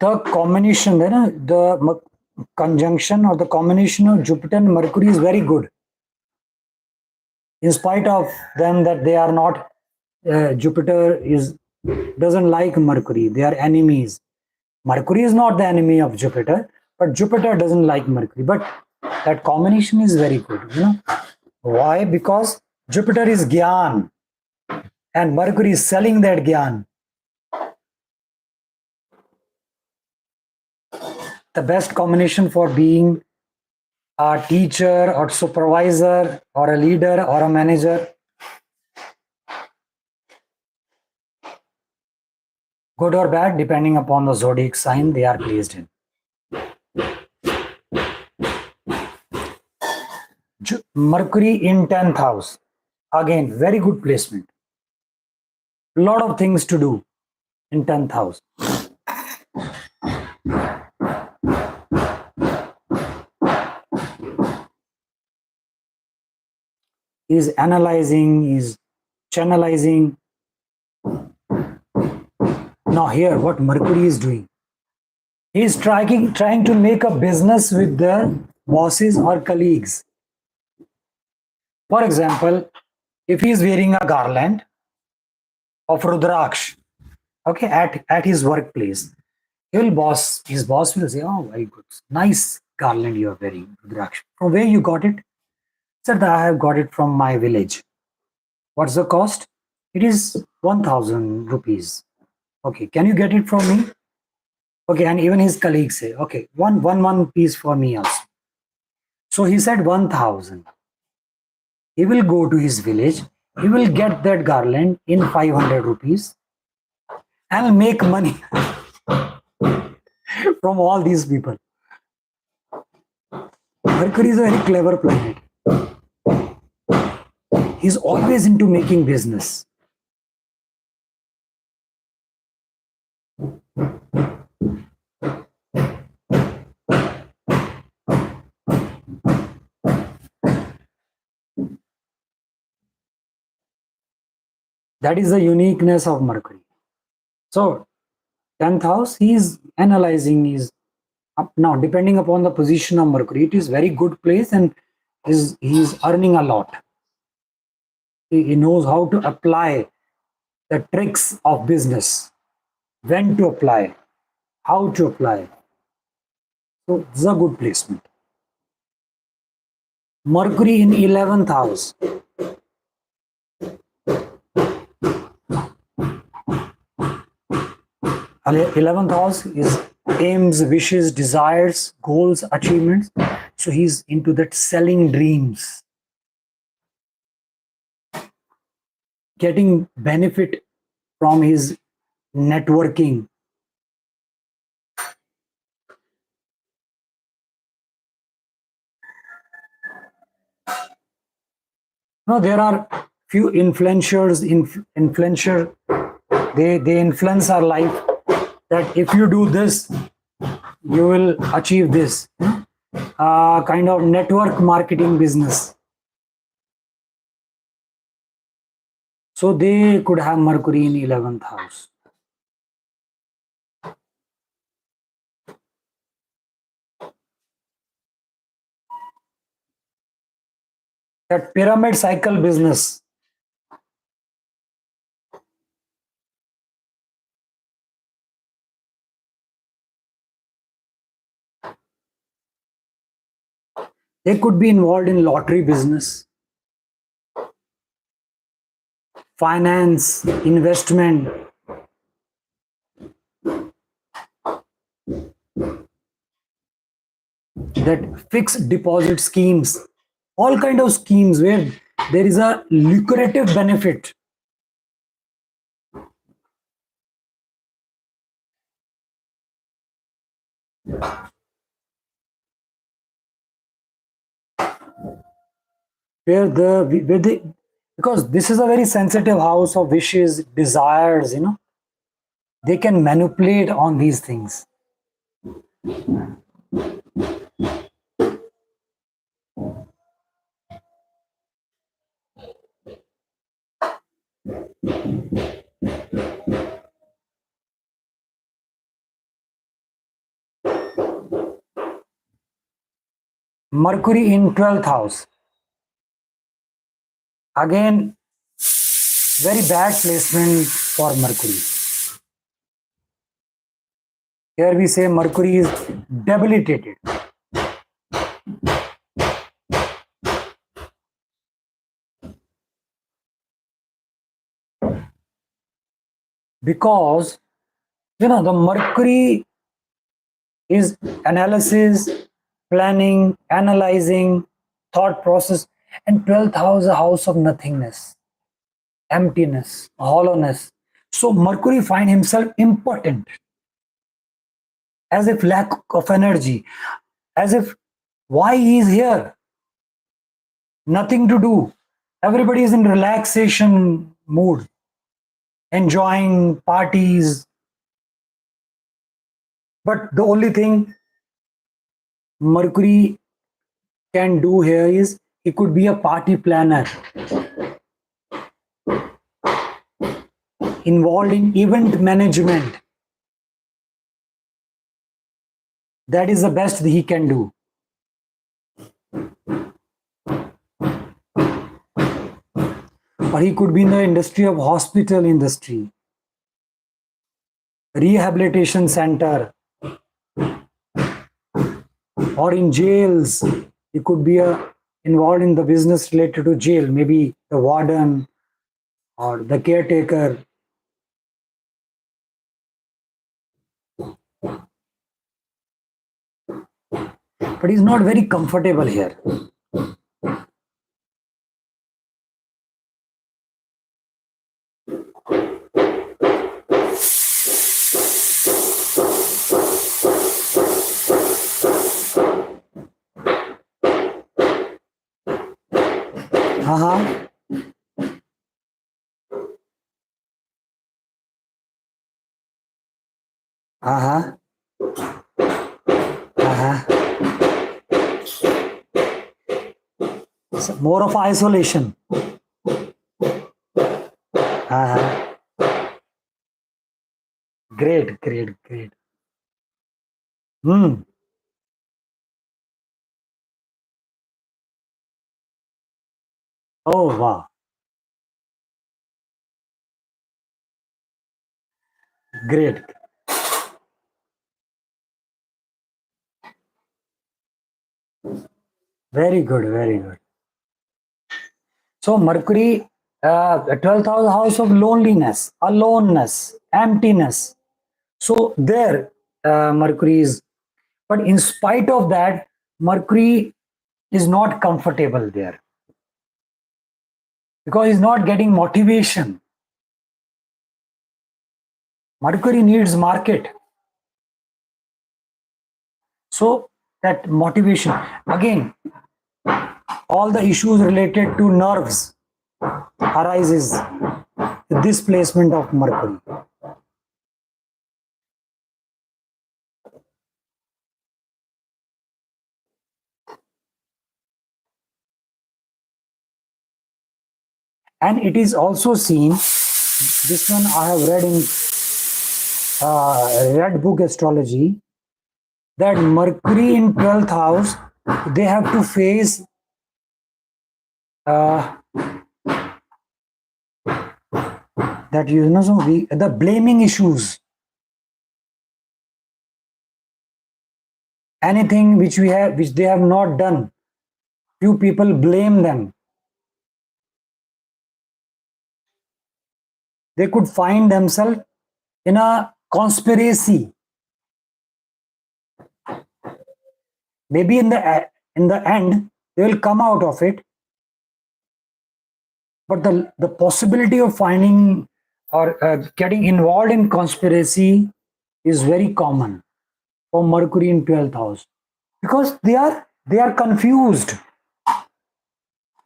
The combination, the conjunction or the combination of Jupiter and Mercury is very good. In spite of them that they are not, Jupiter doesn't like Mercury. They are enemies. Mercury is not the enemy of Jupiter, but Jupiter doesn't like Mercury. But that combination is very good. Why? Because Jupiter is Gyan and Mercury is selling that Gyan. The best combination for being a teacher or supervisor or a leader or a manager, good or bad, depending upon the zodiac sign they are placed in. Mercury in 10th house, again very good placement. A lot of things to do in 10th house. Is analyzing, is channelizing. Now here what Mercury is doing, he is trying to make a business with their bosses or colleagues. For example, if he is wearing a garland of Rudraksh, okay, at his workplace, his boss will say, oh, very good, nice garland you are wearing, Rudraksh. From where you got it? Said that I have got it from my village. What's the cost? It is 1,000 rupees. Okay, can you get it from me? Okay, and even his colleagues say, okay, one piece for me also. So he said 1,000. He will go to his village. He will get that garland in 500 rupees and make money. from all these people. Mercury is a very clever planet. He's always into making business. That is the uniqueness of Mercury. So 10th house, he is analyzing, is up now, depending upon the position of Mercury, it is very good place, and he is earning a lot. He knows how to apply the tricks of business, when to apply, how to apply. So this is a good placement. Mercury in 11th house. 11th house is aims, wishes, desires, goals, achievements. So he's into that selling dreams, getting benefit from his networking. No, there are few influencers, they influence our life, that if you do this, you will achieve this. Kind of network marketing business. So they could have Mercury in 11th house. That pyramid cycle business. They could be involved in lottery business, finance, investment. That fixed deposit schemes, all kind of schemes where there is a lucrative benefit. Because this is a very sensitive house of wishes, desires, they can manipulate on these things. Mercury in 12th house. Again, very bad placement for Mercury. Here we say Mercury is debilitated. Because, the Mercury is analysis, planning, analyzing, thought process, and 12th house is a house of nothingness, emptiness, hollowness. So Mercury find himself impotent, as if lack of energy, as if why he is here, nothing to do. Everybody is in relaxation mood, enjoying parties. But the only thing Mercury can do here is he could be a party planner, involved in event management. That is the best he can do. Or he could be in the industry of hospital industry, rehabilitation center, or in jails. He could be involved in the business related to jail, maybe the warden or the caretaker. But he's not very comfortable here. Uh-huh. Uh-huh. Uh-huh. So more of isolation. Uh-huh. Great, great, great. Hmm. Oh, wow. Great. Very good, very good. So Mercury, 12th house of loneliness, aloneness, emptiness. So there, Mercury is, but in spite of that, Mercury is not comfortable there because he's not getting motivation. Mercury needs market. So that motivation, again, all the issues related to nerves arises with this placement of Mercury. And it is also seen, this one I have read in Red Book Astrology, that Mercury in 12th house, they have to face uh, that, you know, so the blaming issues. Anything which we have, which they have not done, few people blame them. They could find themselves in a conspiracy. Maybe in the end they will come out of it, but the possibility of finding or getting involved in conspiracy is very common for Mercury in 12th house, because they are confused,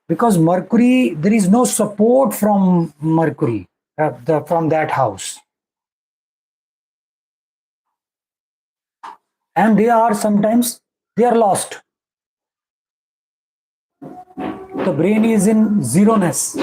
because Mercury, there is no support from Mercury, from that house, and they are sometimes, they are lost. The brain is in zeroness.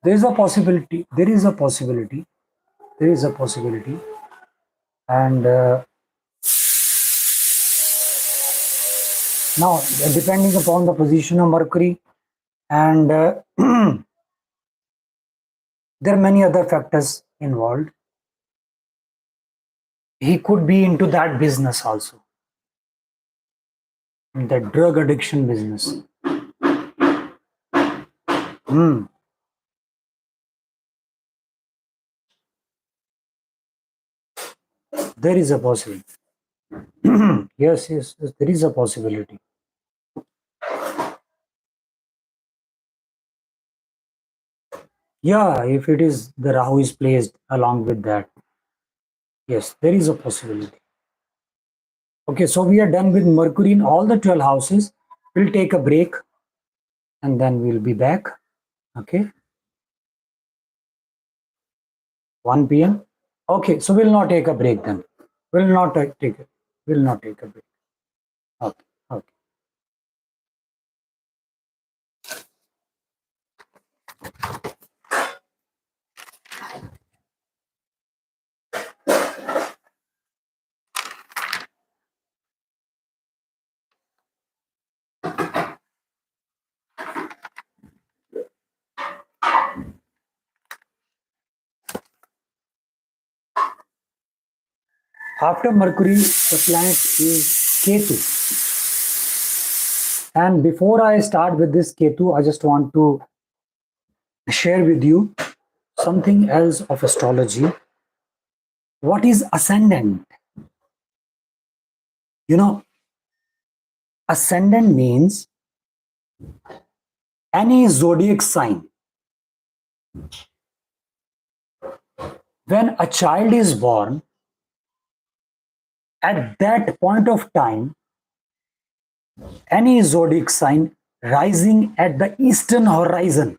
There is a possibility, there is a possibility, there is a possibility, and now, depending upon the position of Mercury, and there are many other factors involved, he could be into that business also, in the drug addiction business. Hmm. There is a possibility. Yes, yes, yes, there is a possibility. Yeah, if it is the Rahu is placed along with that, yes, there is a possibility. Okay, so we are done with Mercury in all the 12 houses. We'll take a break and then we'll be back. Okay, 1 p.m. Okay, so we'll not take a break then. We'll not take it. We'll not take a break. Okay, okay. After Mercury, the planet is Ketu. And before I start with this Ketu, I just want to share with you something else of astrology. What is ascendant? You know, ascendant means any zodiac sign, when a child is born, at that point of time, any zodiac sign rising at the eastern horizon,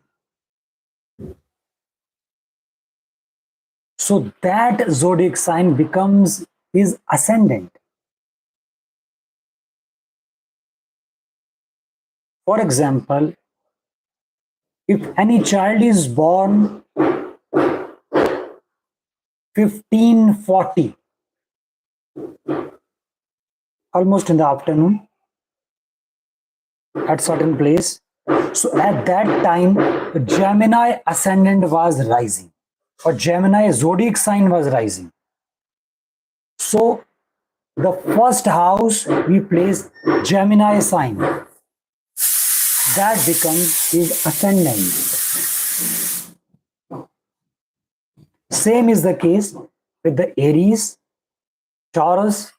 so that zodiac sign becomes his ascendant. For example, if any child is born 1540, almost in the afternoon, at certain place, so at that time Gemini ascendant was rising, or Gemini zodiac sign was rising. So the first house we place Gemini sign, that becomes his ascendant. Same is the case with the Aries, Taurus,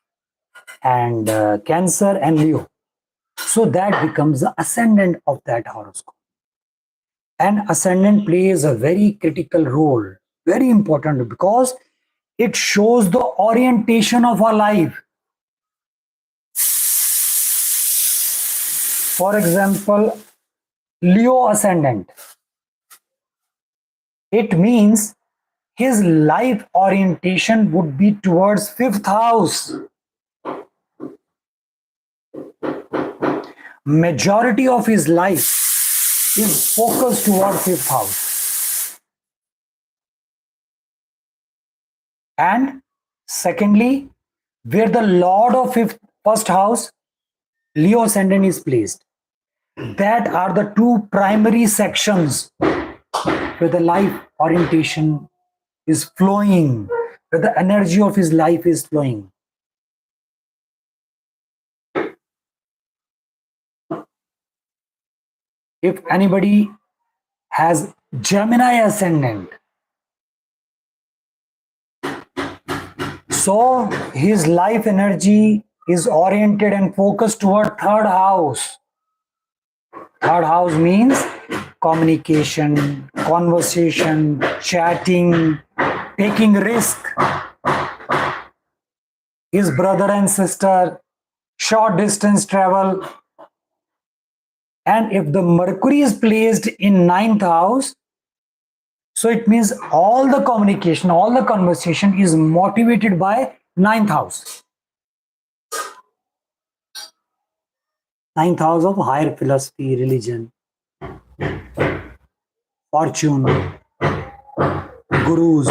and Cancer and Leo. So that becomes the ascendant of that horoscope. And ascendant plays a very critical role, very important, because it shows the orientation of our life. For example, Leo ascendant, it means his life orientation would be towards fifth house. Majority of his life is focused toward fifth house. And secondly, where the Lord of first house, Leo ascendant, is placed, that are the two primary sections where the life orientation is flowing, where the energy of his life is flowing. If anybody has Gemini ascendant, so his life energy is oriented and focused toward third house. Third house means communication, conversation, chatting, taking risk. His brother and sister, short distance travel. And if the Mercury is placed in ninth house, so it means all the communication, all the conversation is motivated by ninth house. Ninth house of higher philosophy, religion, fortune, gurus.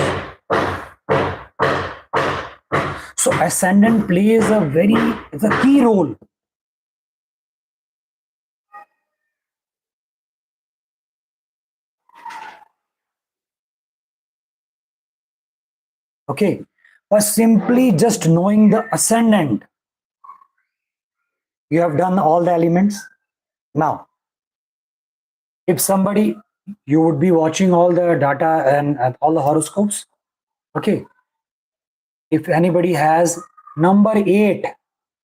So ascendant plays it's a key role. Okay, but simply just knowing the ascendant, you have done all the elements. Now, if somebody, you would be watching all the data and all the horoscopes. Okay, if anybody has number 8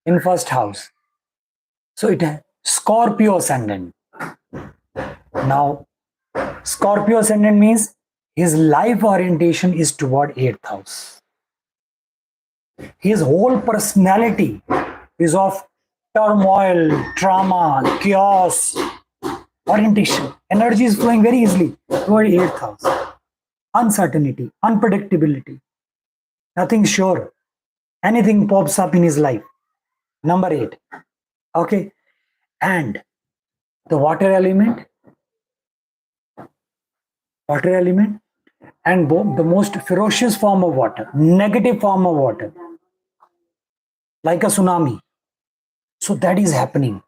in first house, so it has Scorpio ascendant. Now, Scorpio ascendant means his life orientation is toward 8th house. His whole personality is of turmoil, trauma, chaos, orientation. Energy is flowing very easily toward 8th house. Uncertainty, unpredictability, nothing sure. Anything pops up in his life. Number 8. Okay. And the water element, and the most ferocious form of water, negative form of water, like a tsunami. So that is happening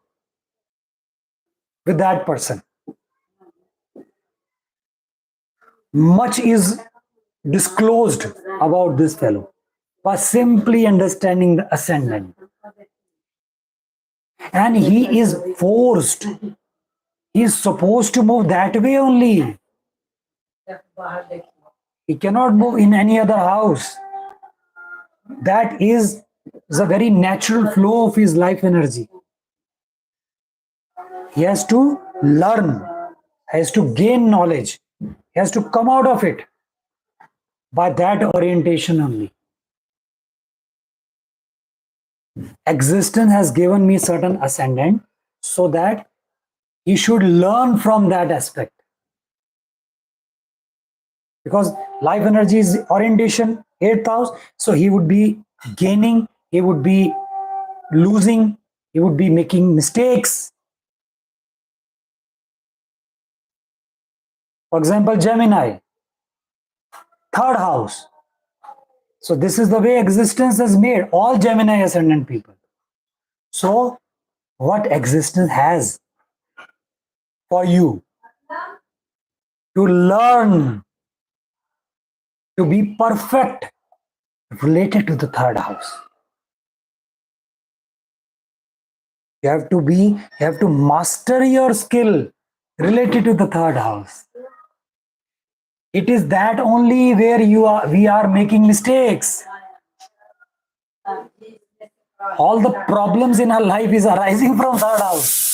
with that person. Much is disclosed about this fellow by simply understanding the ascendant. And he is forced, he is supposed to move that way only. He cannot move in any other house. That is the very natural flow of his life energy. He has to learn has to gain knowledge, he has to come out of it by that orientation only. Existence has given me certain ascendant so that he should learn from that aspect. Because life energy is orientation, 8th house, so he would be gaining, he would be losing, he would be making mistakes. For example, Gemini, 3rd house. So this is the way existence has made all Gemini ascendant people. So what existence has for you to learn to be perfect related to the 3rd house. You have to master your skill related to the 3rd house. It is that only where we are making mistakes. All the problems in our life is arising from 3rd house.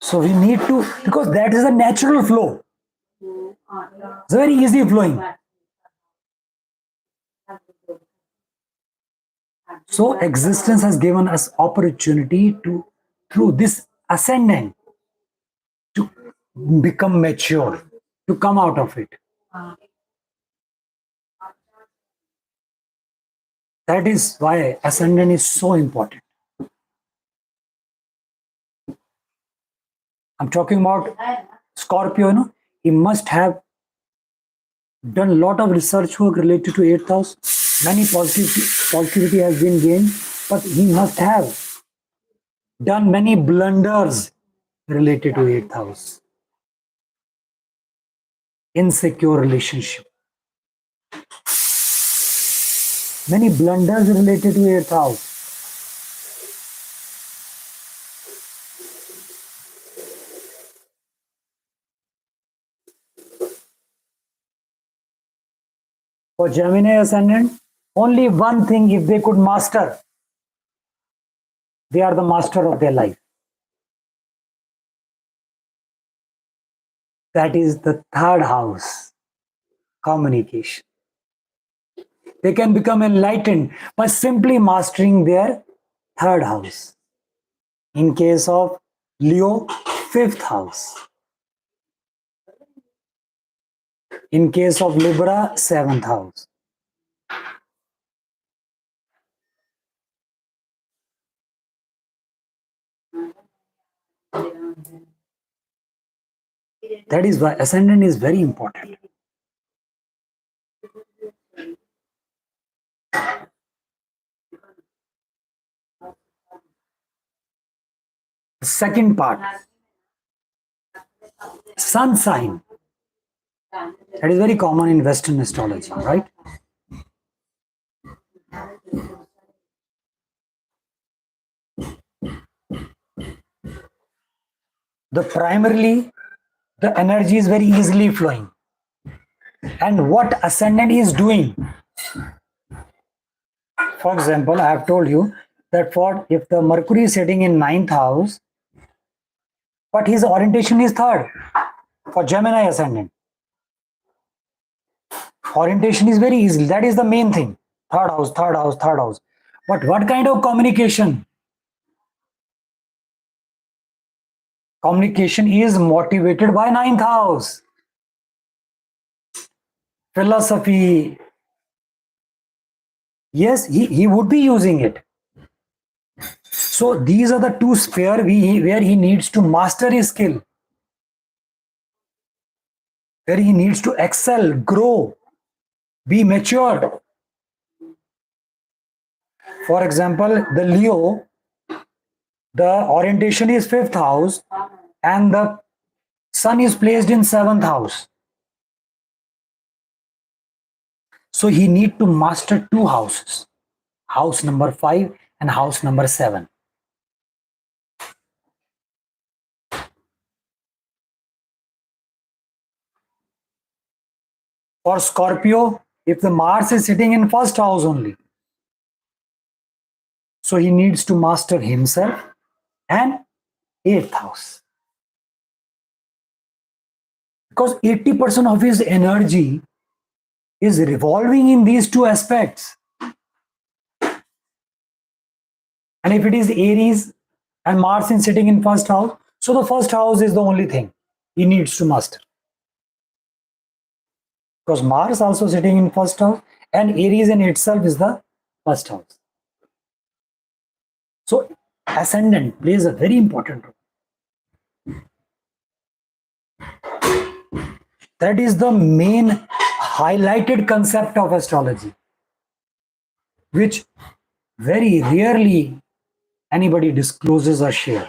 So we need to, because that is a natural flow. It's very easy flowing. So existence has given us opportunity to, through this ascendant, to become mature, to come out of it. That is why ascendant is so important. I'm talking about Scorpio, he must have done a lot of research work related to 8th house. Many positivity has been gained, but he must have done many blunders related to 8th house. Insecure relationship. Many blunders related to 8th house. For Gemini ascendant, only one thing if they could master, they are the master of their life. That is the 3rd house, communication. They can become enlightened by simply mastering their 3rd house. In case of Leo, 5th house. In case of Libra, 7th house. That is why ascendant is very important. The second part, sun sign. That is very common in Western astrology, right? Primarily, the energy is very easily flowing. And what ascendant is doing, for example, I have told you that if the Mercury is sitting in 9th house, but his orientation is 3rd for Gemini ascendant. Orientation is very easy. That is the main thing. 3rd house, 3rd house, 3rd house. But what kind of communication? Communication is motivated by 9th house. Philosophy. Yes, he would be using it. So these are the two spheres where he needs to master his skill, where he needs to excel, grow, be mature. For example, the Leo, the orientation is 5th house and the sun is placed in 7th house. So he need to master 2 houses, house number 5 and house number 7. For Scorpio, if the Mars is sitting in 1st house only, So he needs to master himself and 8th house. Because 80% of his energy is revolving in these two aspects. And if it is Aries and Mars is sitting in first house, so the first house is the only thing he needs to master. Because Mars also sitting in first house and Aries in itself is the first house. So ascendant plays a very important role. That is the main highlighted concept of astrology, which very rarely anybody discloses or share.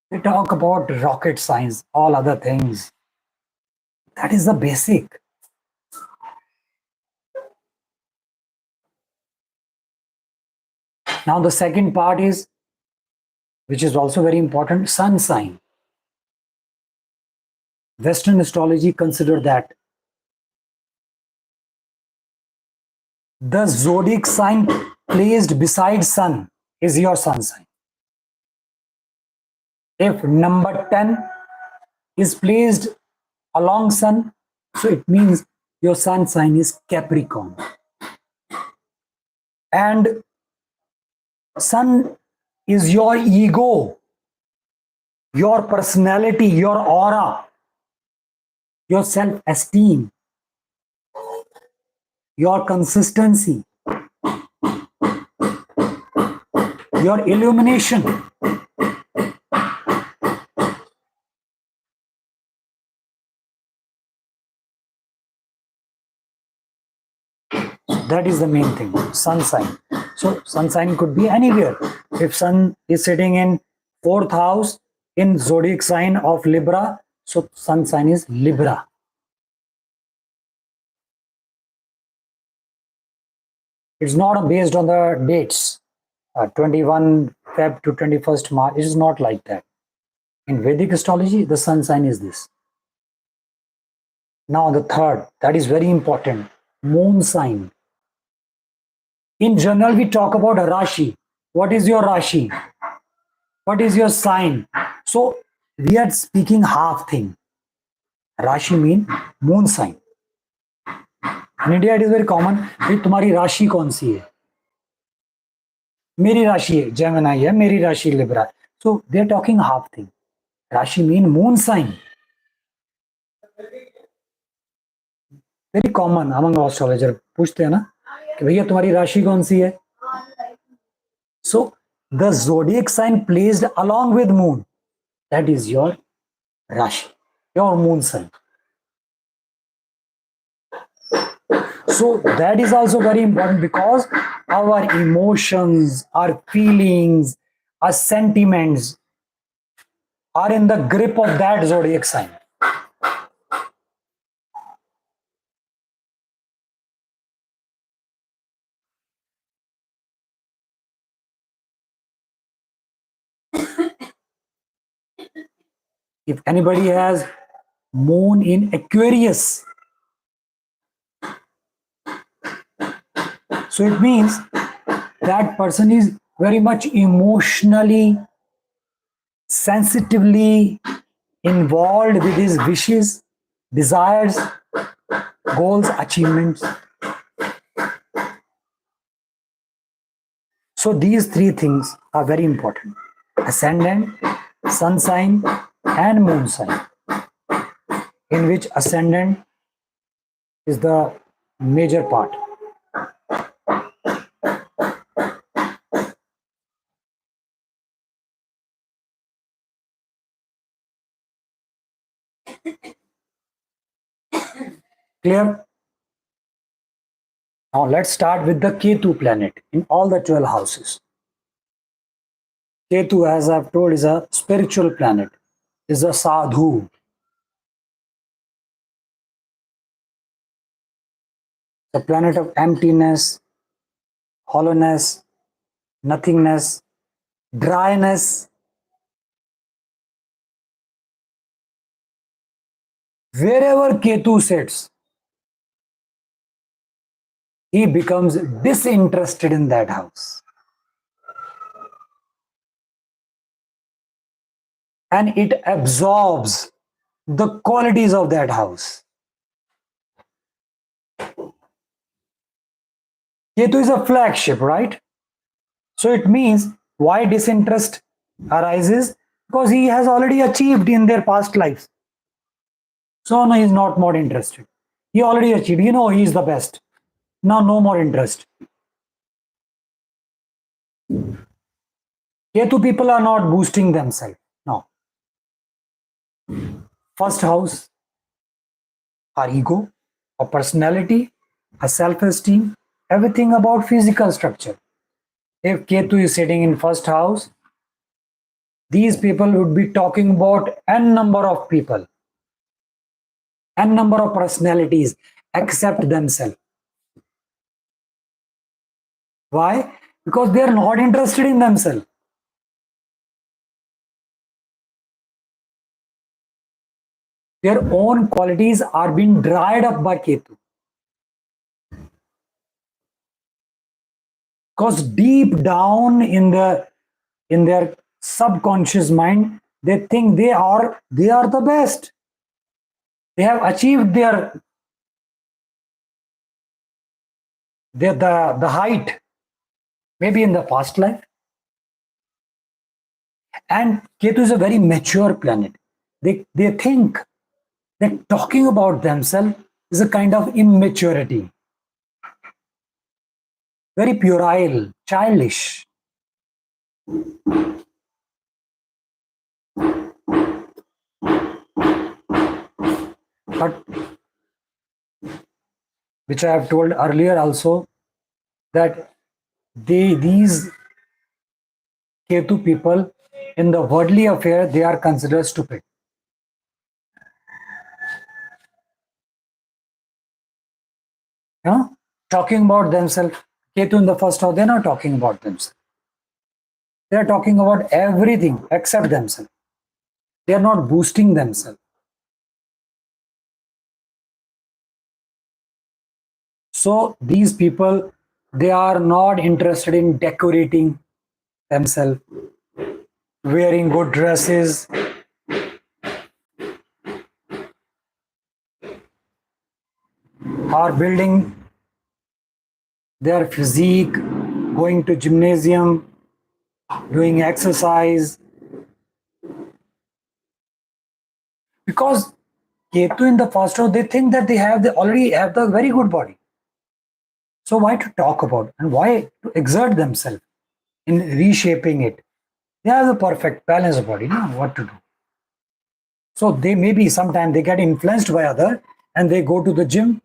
They talk about rocket science, all other things. That is the basic. Now the second part is, which is also very important, sun sign. Western astrology consider that the zodiac sign placed beside sun is your sun sign. If number 10 is placed along sun, so it means your sun sign is Capricorn. And sun is your ego, your personality, your aura, your self-esteem, your consistency, your illumination. That is the main thing, sun sign. So sun sign could be anywhere. If sun is sitting in 4th house in zodiac sign of Libra, so sun sign is Libra. It's not based on the dates, 21 Feb to 21st March. It is not like that. In Vedic astrology, the sun sign is this. Now the third, that is very important, moon sign. In general, we talk about Rashi. What is your Rashi? What is your sign? So we are speaking half thing. Rashi mean moon sign. In India, it is very common. भाई तुम्हारी राशि कौन सी है? मेरी राशि है Gemini है, मेरी राशि Libra. So they are talking half thing. Rashi mean moon sign. Very common among astrologer. पूछते हैं ना कि भैया तुम्हारी राशि कौन सी है? So the zodiac sign placed along with moon, that is your Rashi, your moon sign. So that is also very important because our emotions, our feelings, our sentiments are in the grip of that zodiac sign. If anybody has moon in Aquarius, so it means that person is very much emotionally, sensitively involved with his wishes, desires, goals, achievements. So these three things are very important: ascendant, sun sign, and moon sign, in which ascendant is the major part. Clear? Now let's start with the Ketu planet in all the 12 houses. Ketu, as I've told, is a spiritual planet, is a sadhu. The planet of emptiness, hollowness, nothingness, dryness. Wherever Ketu sits, he becomes disinterested in that house. And it absorbs the qualities of that house. Ketu is a flagship, right? So it means why disinterest arises? Because he has already achieved in their past lives. So no, he's not more interested. He already achieved. You know, he is the best. Now, no more interest. Ketu people are not boosting themselves. No. First house, our ego, our personality, our self-esteem, everything about physical structure. If Ketu is sitting in first house, these people would be talking about n number of people, n number of personalities except themselves. Why? Because they are not interested in themselves. Their own qualities are being dried up by Ketu. Because deep down in their subconscious mind, they think they are the best. They have achieved the height, maybe in the past life. And Ketu is a very mature planet. They think that talking about themselves is a kind of immaturity, very puerile, childish. But which I have told earlier also, that these Ketu people in the worldly affair, they are considered stupid. You know, talking about themselves. Ketu in the first house, they're not talking about themselves. They're talking about everything except themselves. They are not boosting themselves. So these people, they are not interested in decorating themselves, wearing good dresses, or building their physique, going to gymnasium, doing exercise. Because Ketu in the first house, they think that they already have the very good body. So why to talk about and why to exert themselves in reshaping it? They have the perfect balanced body, know what to do. So they maybe sometimes they get influenced by other and they go to the gym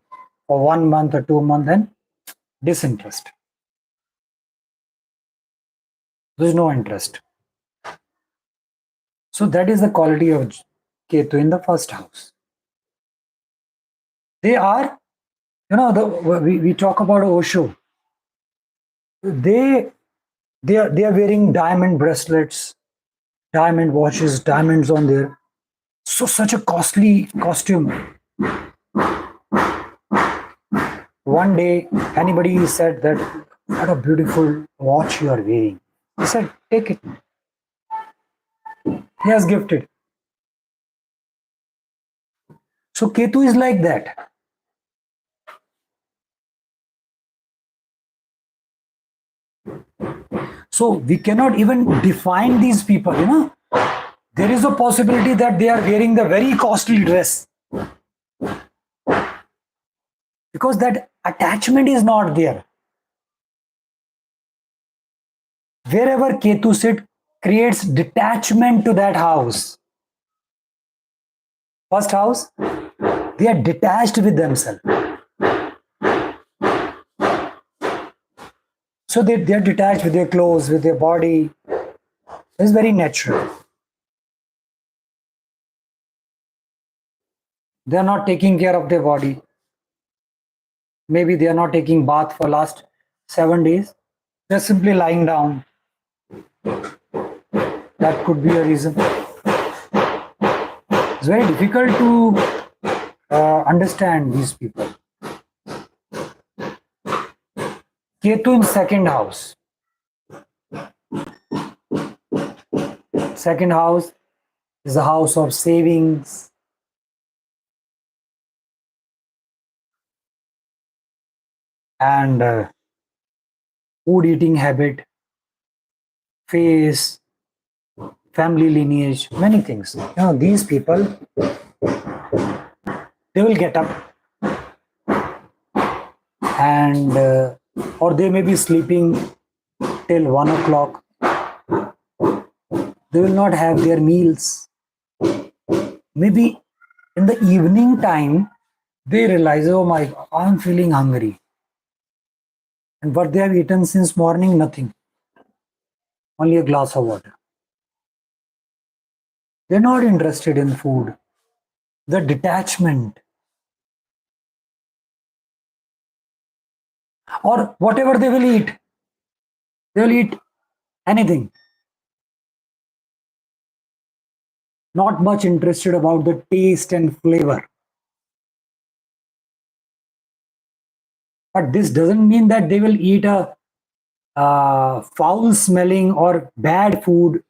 for 1 month or 2 months and disinterest. There's no interest. So that is the quality of Ketu in the first house. They are, you know, we talk about Osho. They are wearing diamond bracelets, diamond watches, diamonds on there. So such a costly costume. One day, anybody said that, what a beautiful watch you are wearing. He said, take it. He has gifted. So Ketu is like that. So we cannot even define these people, you know. There is a possibility that they are wearing the very costly dress. Because that attachment is not there. Wherever Ketu sit creates detachment to that house. First house, they are detached with themselves. So they are detached with their clothes, with their body. It's very natural. They are not taking care of their body. Maybe they are not taking bath for last 7 days. They're simply lying down. That could be a reason. It's very difficult to understand these people. Ketu in second house. Second house is the house of savings, and food eating habit, face, family lineage, many things. These people, they will get up and or they may be sleeping till 1 o'clock. They will not have their meals. Maybe in the evening time, they realize, oh my God, I'm feeling hungry. And what they have eaten since morning, nothing. Only a glass of water. They're not interested in food. The detachment. Or whatever they will eat anything. Not much interested about the taste and flavor. But this doesn't mean that they will eat a foul smelling or bad food.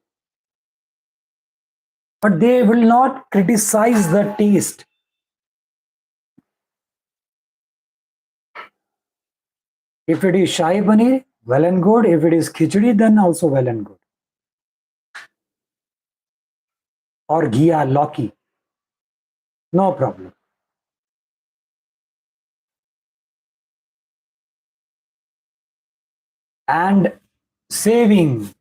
But they will not criticize the taste. If it is shahi paneer, well and good. If it is khichdi, then also well and good. Or ghiya, lauki, no problem. And saving.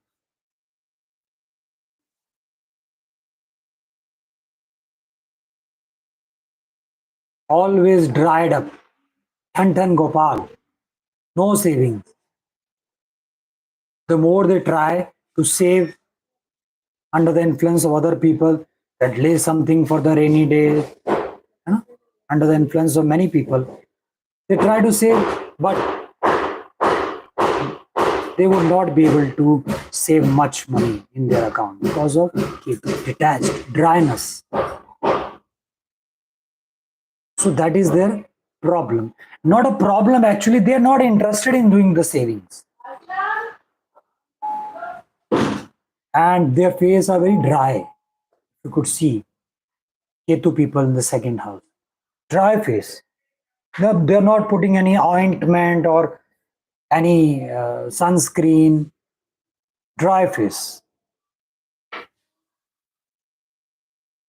Always dried up. Than Gopal. No savings. The more they try to save under the influence of other people, that lay something for the rainy day, under the influence of many people, they try to save, but they would not be able to save much money in their account because of detached dryness. So that is their problem. Not a problem, actually, they are not interested in doing the savings. And their face are very dry. You could see Ketu people in the second house. Dry face. They're not putting any ointment or any sunscreen. Dry face.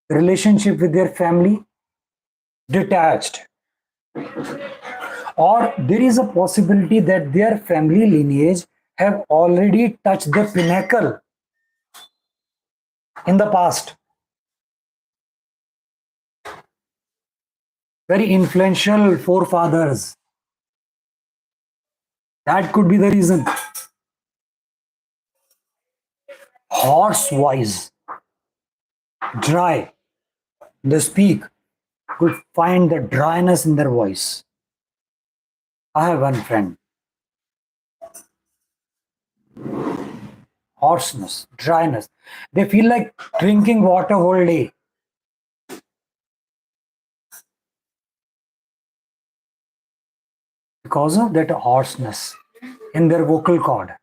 Relationship with their family, detached. Or there is a possibility that their family lineage have already touched the pinnacle in the past. Very influential forefathers. That could be the reason. Horse voice, dry. They speak, could find the dryness in their voice. I have one friend. Hoarseness, dryness. They feel like drinking water whole day. Because of that hoarseness in their vocal cord.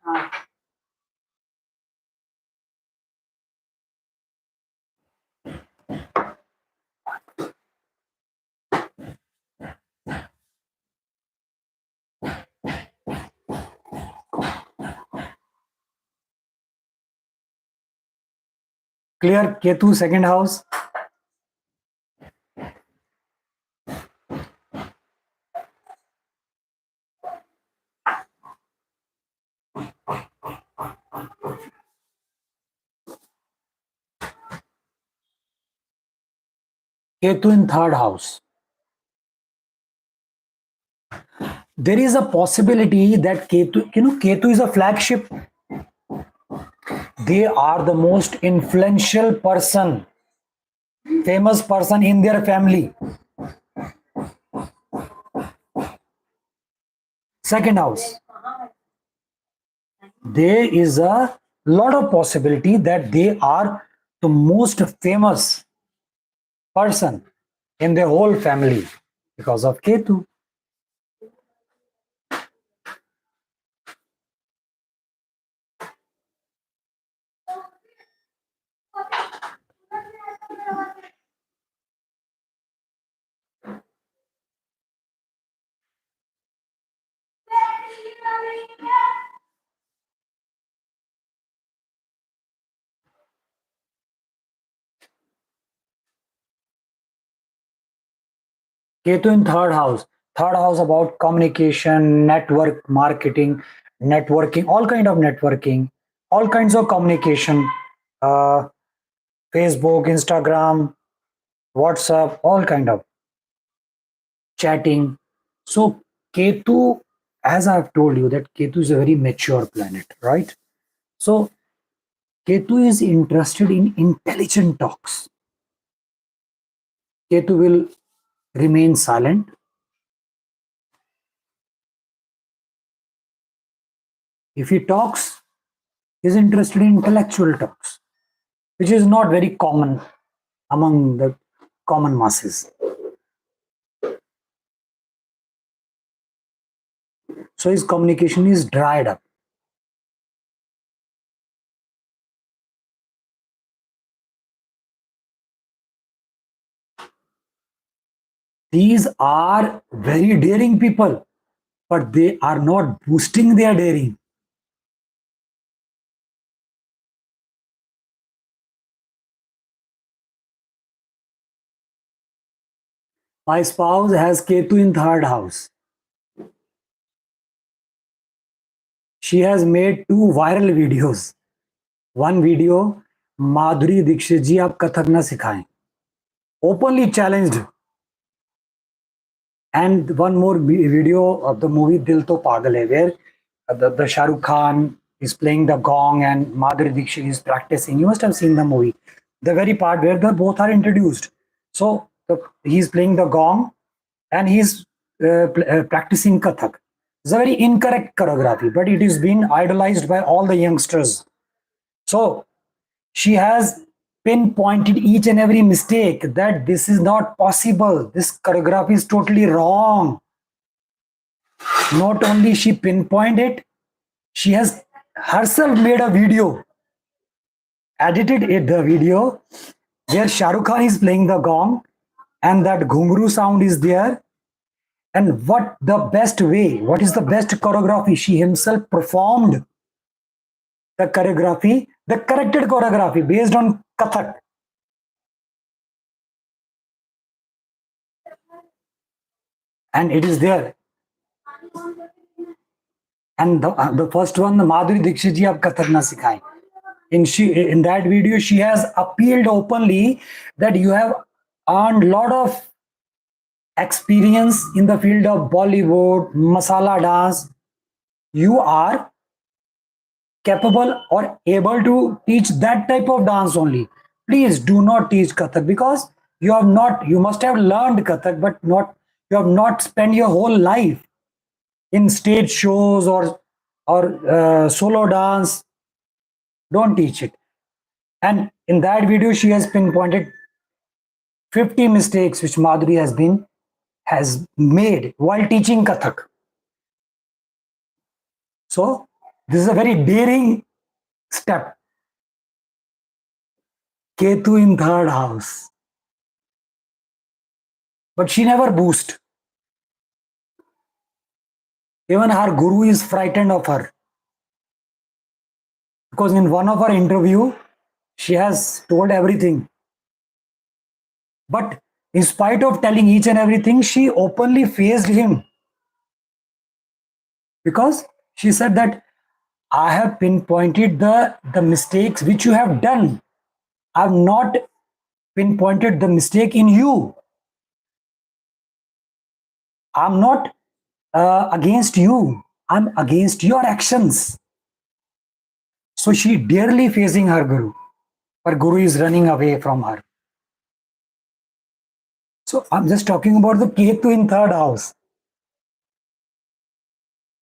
Clear? Ketu, second house. Ketu in third house. There is a possibility that Ketu is a flagship. They are the most influential person, famous person in their family. Second house. There is a lot of possibility that they are the most famous person in their whole family because of Ketu. Ketu in third house. Third house about communication, network marketing, networking, all kind of networking, all kinds of communication. Uh, Facebook, Instagram, WhatsApp, all kind of chatting. So Ketu, as I've told you, that Ketu is a very mature planet, right? So Ketu is interested in intelligent talks. Ketu will remain silent. If he talks, he's interested in intellectual talks, which is not very common among the common masses. So his communication is dried up. These are very daring people, but they are not boosting their daring. My spouse has Ketu in third house. She has made two viral videos. One video, Madhuri Dixit ji आप कथक ना सिखाएं, openly challenged. And one more video of the movie Dil To Pagal Hai, where the Shah Rukh Khan is playing the gong and Madhuri Dixit is practicing. You must have seen the movie. The very part where the both are introduced. So he's playing the gong and he's practicing Kathak. It's a very incorrect choreography, but it is being idolized by all the youngsters. So she has pinpointed each and every mistake that this is not possible. This choreography is totally wrong. Not only she pinpointed it, she has herself made a video, edited it, the video where Shah Rukh Khan is playing the gong and that ghungru sound is there. And what the best way, what is the best choreography? She himself performed the choreography, the corrected choreography based on Kathak. And it is there. And the first one, the Madhuri Dixit ji aap Kathak na sikhaye. In that video, she has appealed openly that you have earned a lot of experience in the field of Bollywood, masala dance. You are capable or able to teach that type of dance only. Please do not teach Kathak, because you must have learned Kathak, but you have not spent your whole life in stage shows or solo dance. Don't teach it. And in that video, she has pinpointed 50 mistakes which Madhuri has made while teaching Kathak. So this is a very daring step. Ketu in third house. But she never boosted. Even her guru is frightened of her. Because in one of her interview, she has told everything. But in spite of telling each and everything, she openly faced him. Because she said that I have pinpointed the mistakes which you have done. I have not pinpointed the mistake in you. I'm not against you. I'm against your actions. So she dearly facing her guru. Her guru is running away from her. So I'm just talking about the Ketu in third house.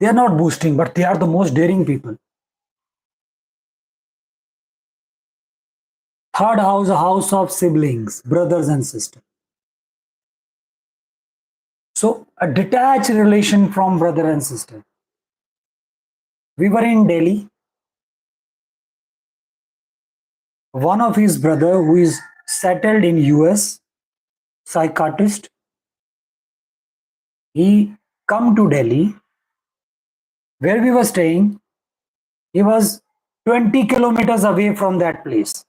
They are not boosting, but they are the most daring people. Third house, a house of siblings, brothers and sisters. So a detached relation from brother and sister. We were in Delhi. One of his brother, who is settled in US, psychiatrist, he come to Delhi Where we were staying, he was 20 kilometers away from that place.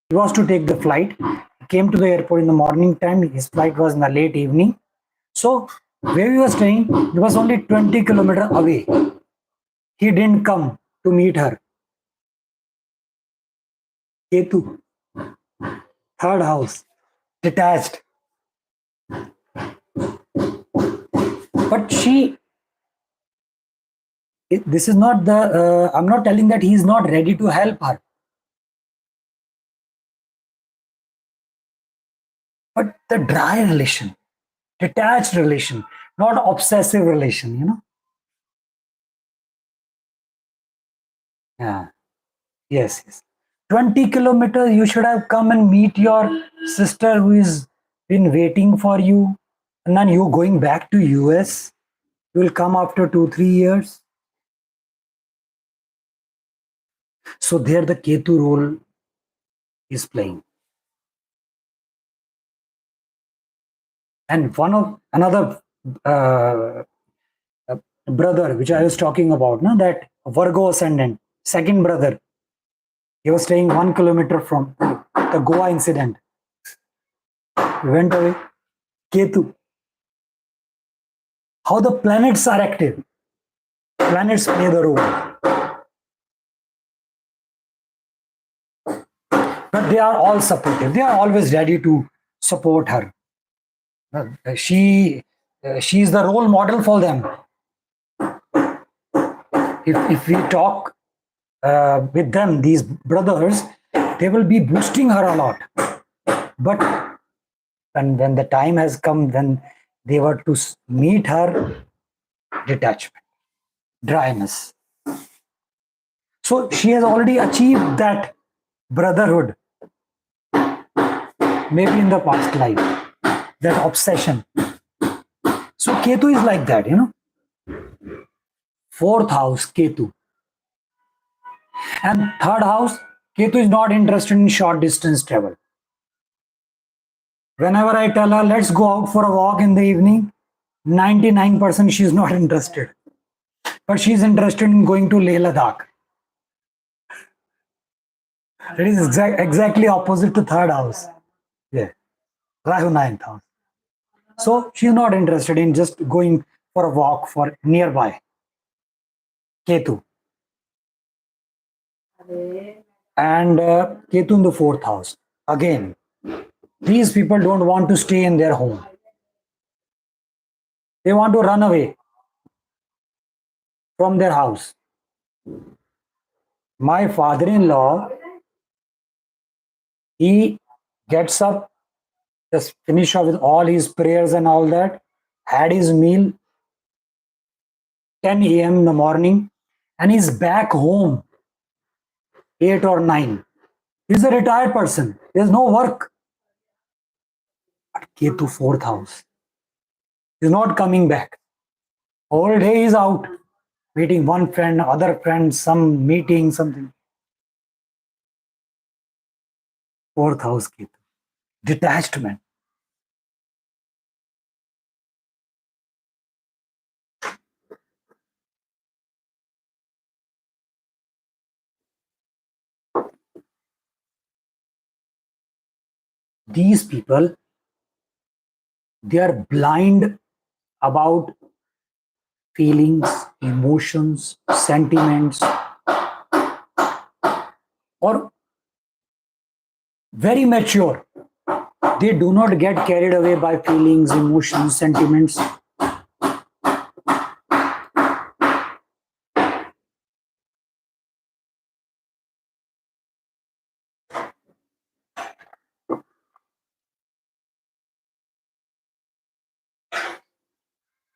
He was to take the flight. He came to the airport in the morning time. His flight was in the late evening. So where we were staying, it was only 20 kilometers away. He didn't come to meet her. Ketu, third house, detached. But this is not the, I'm not telling that he is not ready to help her. But the dry relation, detached relation, not obsessive relation, Yeah. Yes. 20 kilometers, you should have come and meet your sister who is been waiting for you. And then you going back to US. You will come after 2-3 years. So there the Ketu role is playing. And another uh, brother, which I was talking about, no, that Virgo ascendant, second brother, he was staying 1 kilometer from the Goa incident. He went away. Ketu. How the planets are active. Planets play the role. But they are all supportive. They are always ready to support her. She is the role model for them. If we talk with them, these brothers, they will be boosting her a lot. But when the time has come, when they were to meet her, detachment, dryness. So she has already achieved that brotherhood, maybe in the past life, that obsession. So Ketu is like that, Fourth house, Ketu. And third house, Ketu is not interested in short distance travel. Whenever I tell her, let's go out for a walk in the evening, 99% she's not interested. But she's interested in going to Leh Ladakh. It is exactly opposite to third house. Yeah. Rahu ninth house. So she's not interested in just going for a walk for nearby. Ketu. And Ketu in the fourth house. Again, these people don't want to stay in their home. They want to run away from their house. My father-in-law, he gets up, just finish off with all his prayers and all that, had his meal, 10 a.m. in the morning, and he's back home 8 or 9. He's a retired person. There's no work. But Ketu fourth house. He's not coming back. All day he's out, meeting one friend, other friend, some meeting, something. Fourth house Ketu. Detachment. These people, they are blind about feelings, emotions, sentiments, or very mature. They do not get carried away by feelings, emotions, sentiments.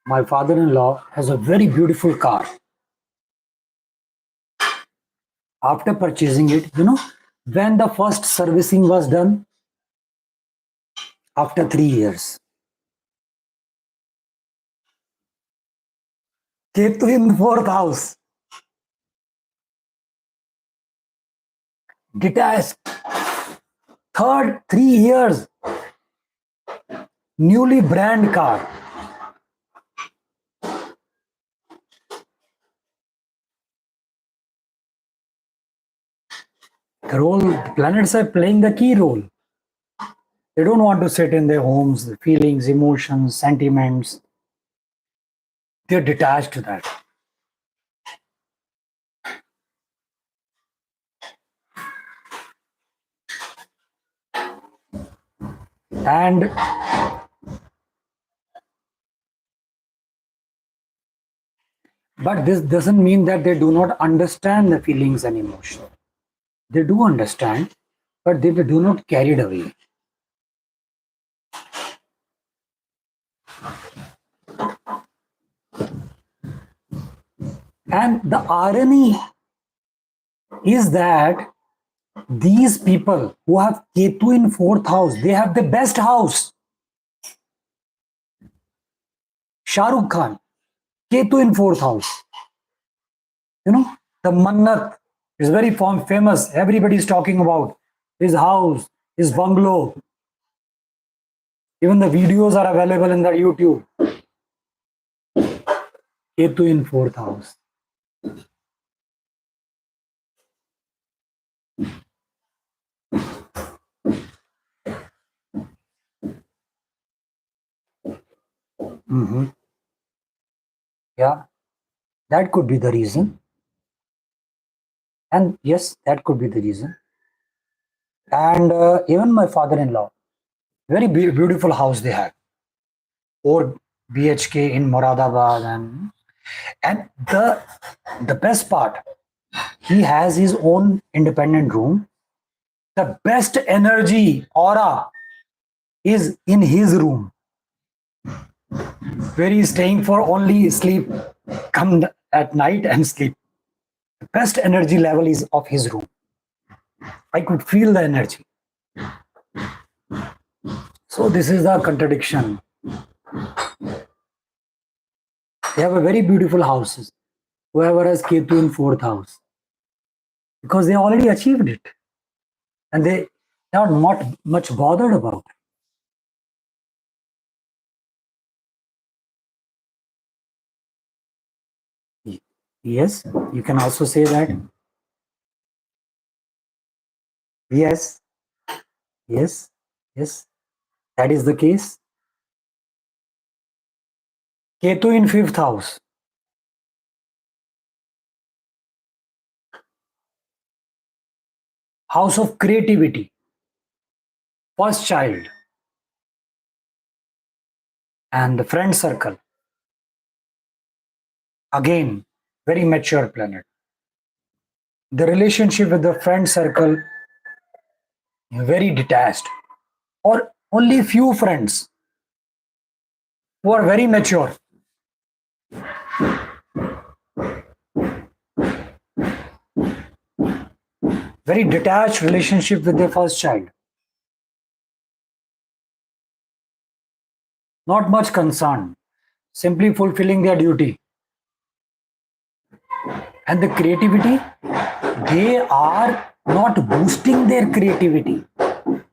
My father-in-law has a very beautiful car. After purchasing it, when the first servicing was done, after 3 years, Ketu in fourth house, detached. Third, 3 years, newly brand car. The planets are playing the key role. They don't want to sit in their homes, the feelings, emotions, sentiments. They're detached to that. And but this doesn't mean that they do not understand the feelings and emotions. They do understand, but they do not carry it away. And the irony is that these people who have Ketu in fourth house, they have the best house. Shah Rukh Khan, Ketu in fourth house. You know, the Mannat is very famous. Everybody is talking about his house, his bungalow. Even the videos are available in the YouTube. Ketu in fourth house. Yeah, that could be the reason. And yes, that could be the reason. And even my father-in-law, very beautiful house they have, 4 BHK in Moradabad, and the best part, he has his own independent room. The best energy aura is in his room, where he's staying for only sleep, come at night and sleep. The best energy level is of his room. I could feel the energy. So this is the contradiction. They have a very beautiful houses, whoever has Ketu in fourth house, because they already achieved it, and they are not much bothered about it. Yes, you can also say that. Yes, yes, yes, that is the case. Ketu in fifth house. House of creativity. First child. And the friend circle. Again, very mature planet. The relationship with the friend circle, very detached. Or only few friends who are very mature. Very detached relationship with their first child. Not much concern, simply fulfilling their duty. And the creativity, they are not boosting their creativity.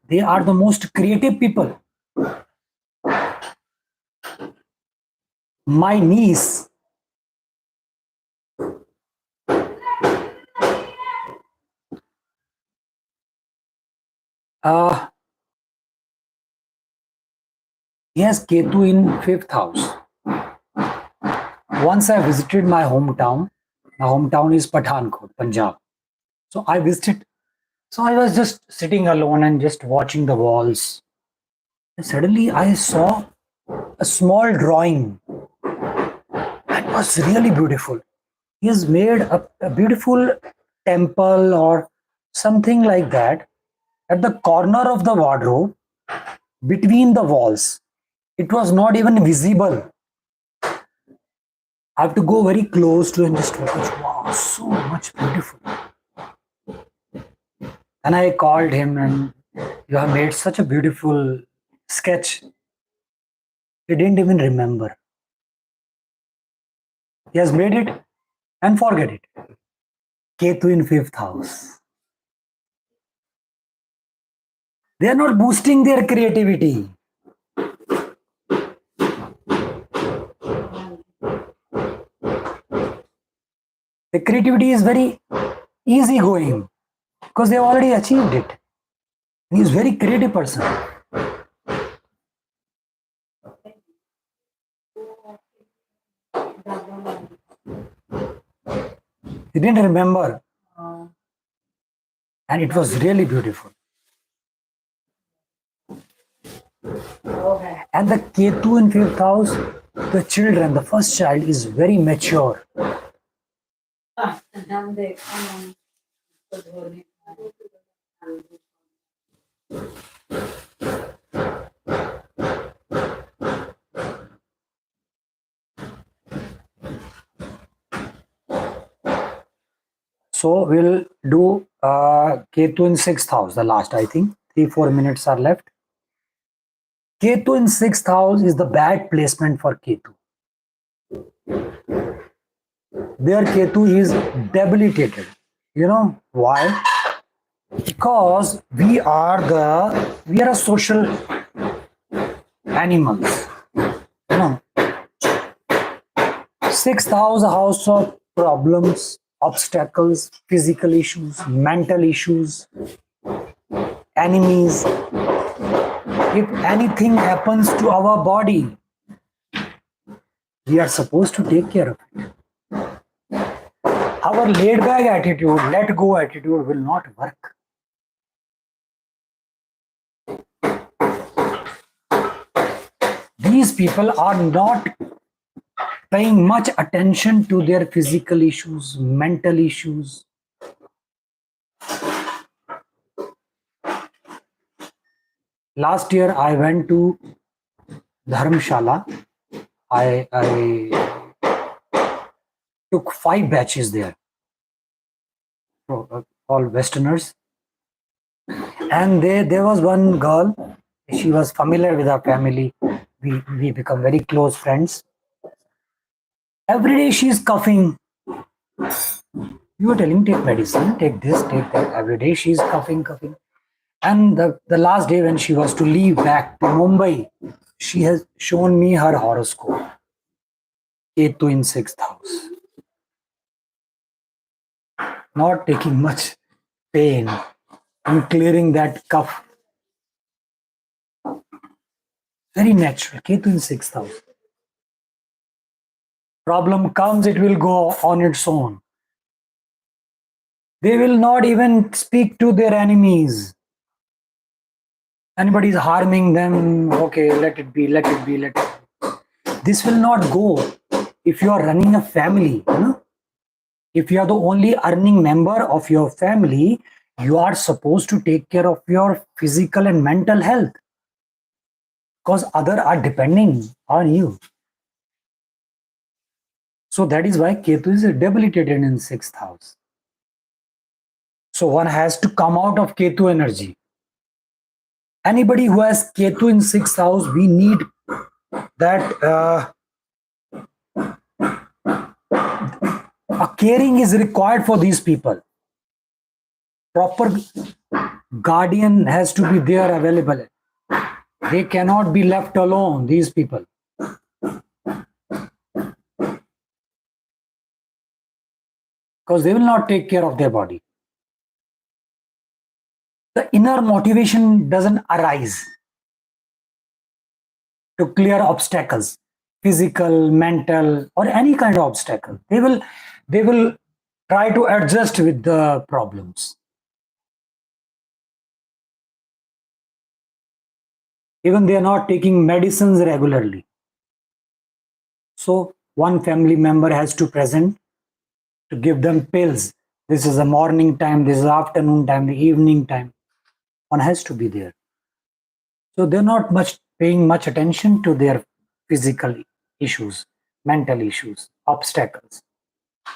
They are the most creative people. My niece, he has Ketu in fifth house. Once I visited my hometown. My hometown is Pathankot, Punjab. So I visited. So I was just sitting alone and just watching the walls. And suddenly I saw a small drawing that was really beautiful. He has made a beautiful temple or something like that at the corner of the wardrobe between the walls. It was not even visible. I have to go very close to and just watch. Wow, so much beautiful. And I called him, and you have made such a beautiful sketch. He didn't even remember. He has made it and forget it. Ketu in fifth house. They are not boosting their creativity. The creativity is very easygoing. because they have already achieved it. He is very creative person. He didn't remember, and it was really beautiful. And the Ketu in 5th house, the children, the first child is very mature. So we'll do Ketu in 6th house, the last, I think. 3-4 minutes are left. Ketu in 6th house is the bad placement for Ketu. Their Ketu is debilitated. You know why? Because we are a social animals. You know, 6th house, a house of problems, obstacles, physical issues, mental issues, enemies. If anything happens to our body, we are supposed to take care of it. Our laid back attitude, let go attitude will not work. These people are not paying much attention to their physical issues, mental issues. Last year I went to Dharamshala. I took 5 batches there, all Westerners. And there was one girl, she was familiar with our family. We become very close friends. Every day she's coughing. You were telling, take medicine, take this, take that. Every day she's coughing. And the last day when she was to leave back to Mumbai, she has shown me her horoscope. Ketu in 6th house. Not taking much pain and clearing that cough. Very natural. Ketu in 6th house. Problem comes, it will go on its own. They will not even speak to their enemies. Anybody is harming them, okay, let it be. This will not go if you are running a family. You know? If you are the only earning member of your family, you are supposed to take care of your physical and mental health, because others are depending on you. So that is why Ketu is debilitated in 6th house. So one has to come out of Ketu energy. Anybody who has Ketu in 6th house, we need that a caring is required for these people. Proper guardian has to be there available. They cannot be left alone, these people. Because they will not take care of their body. The inner motivation doesn't arise to clear obstacles, physical, mental, or any kind of obstacle. They will try to adjust with the problems. Even they are not taking medicines regularly. So one family member has to present to give them pills. This is the morning time, this is afternoon time, the evening time. One has to be there. So they're not paying much attention to their physical issues, mental issues, obstacles.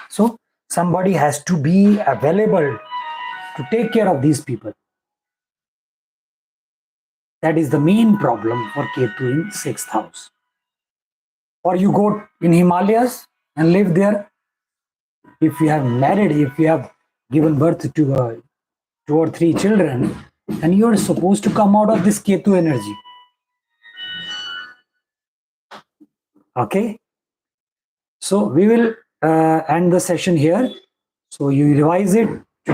So somebody has to be available to take care of these people. That is the main problem for Ketu in 6th house. Or you go in Himalayas and live there. If you have married, if you have given birth to 2 or 3 children, then you are supposed to come out of this Ketu energy. Okay. So we will end the session here. So you revise it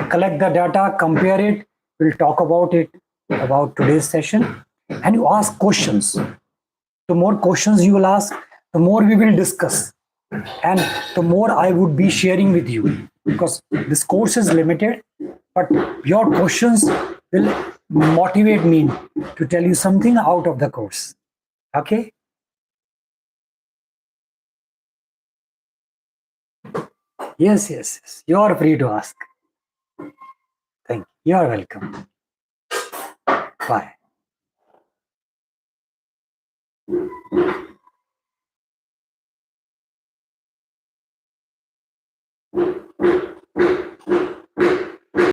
collect the data, compare it. We'll talk about it, about today's session. And you ask questions. The more questions you will ask, the more we will discuss. And the more I would be sharing with you, because this course is limited, but your questions will motivate me to tell you something out of the course. Okay? Yes, yes, yes. You are free to ask. Thank you. You are welcome. Bye.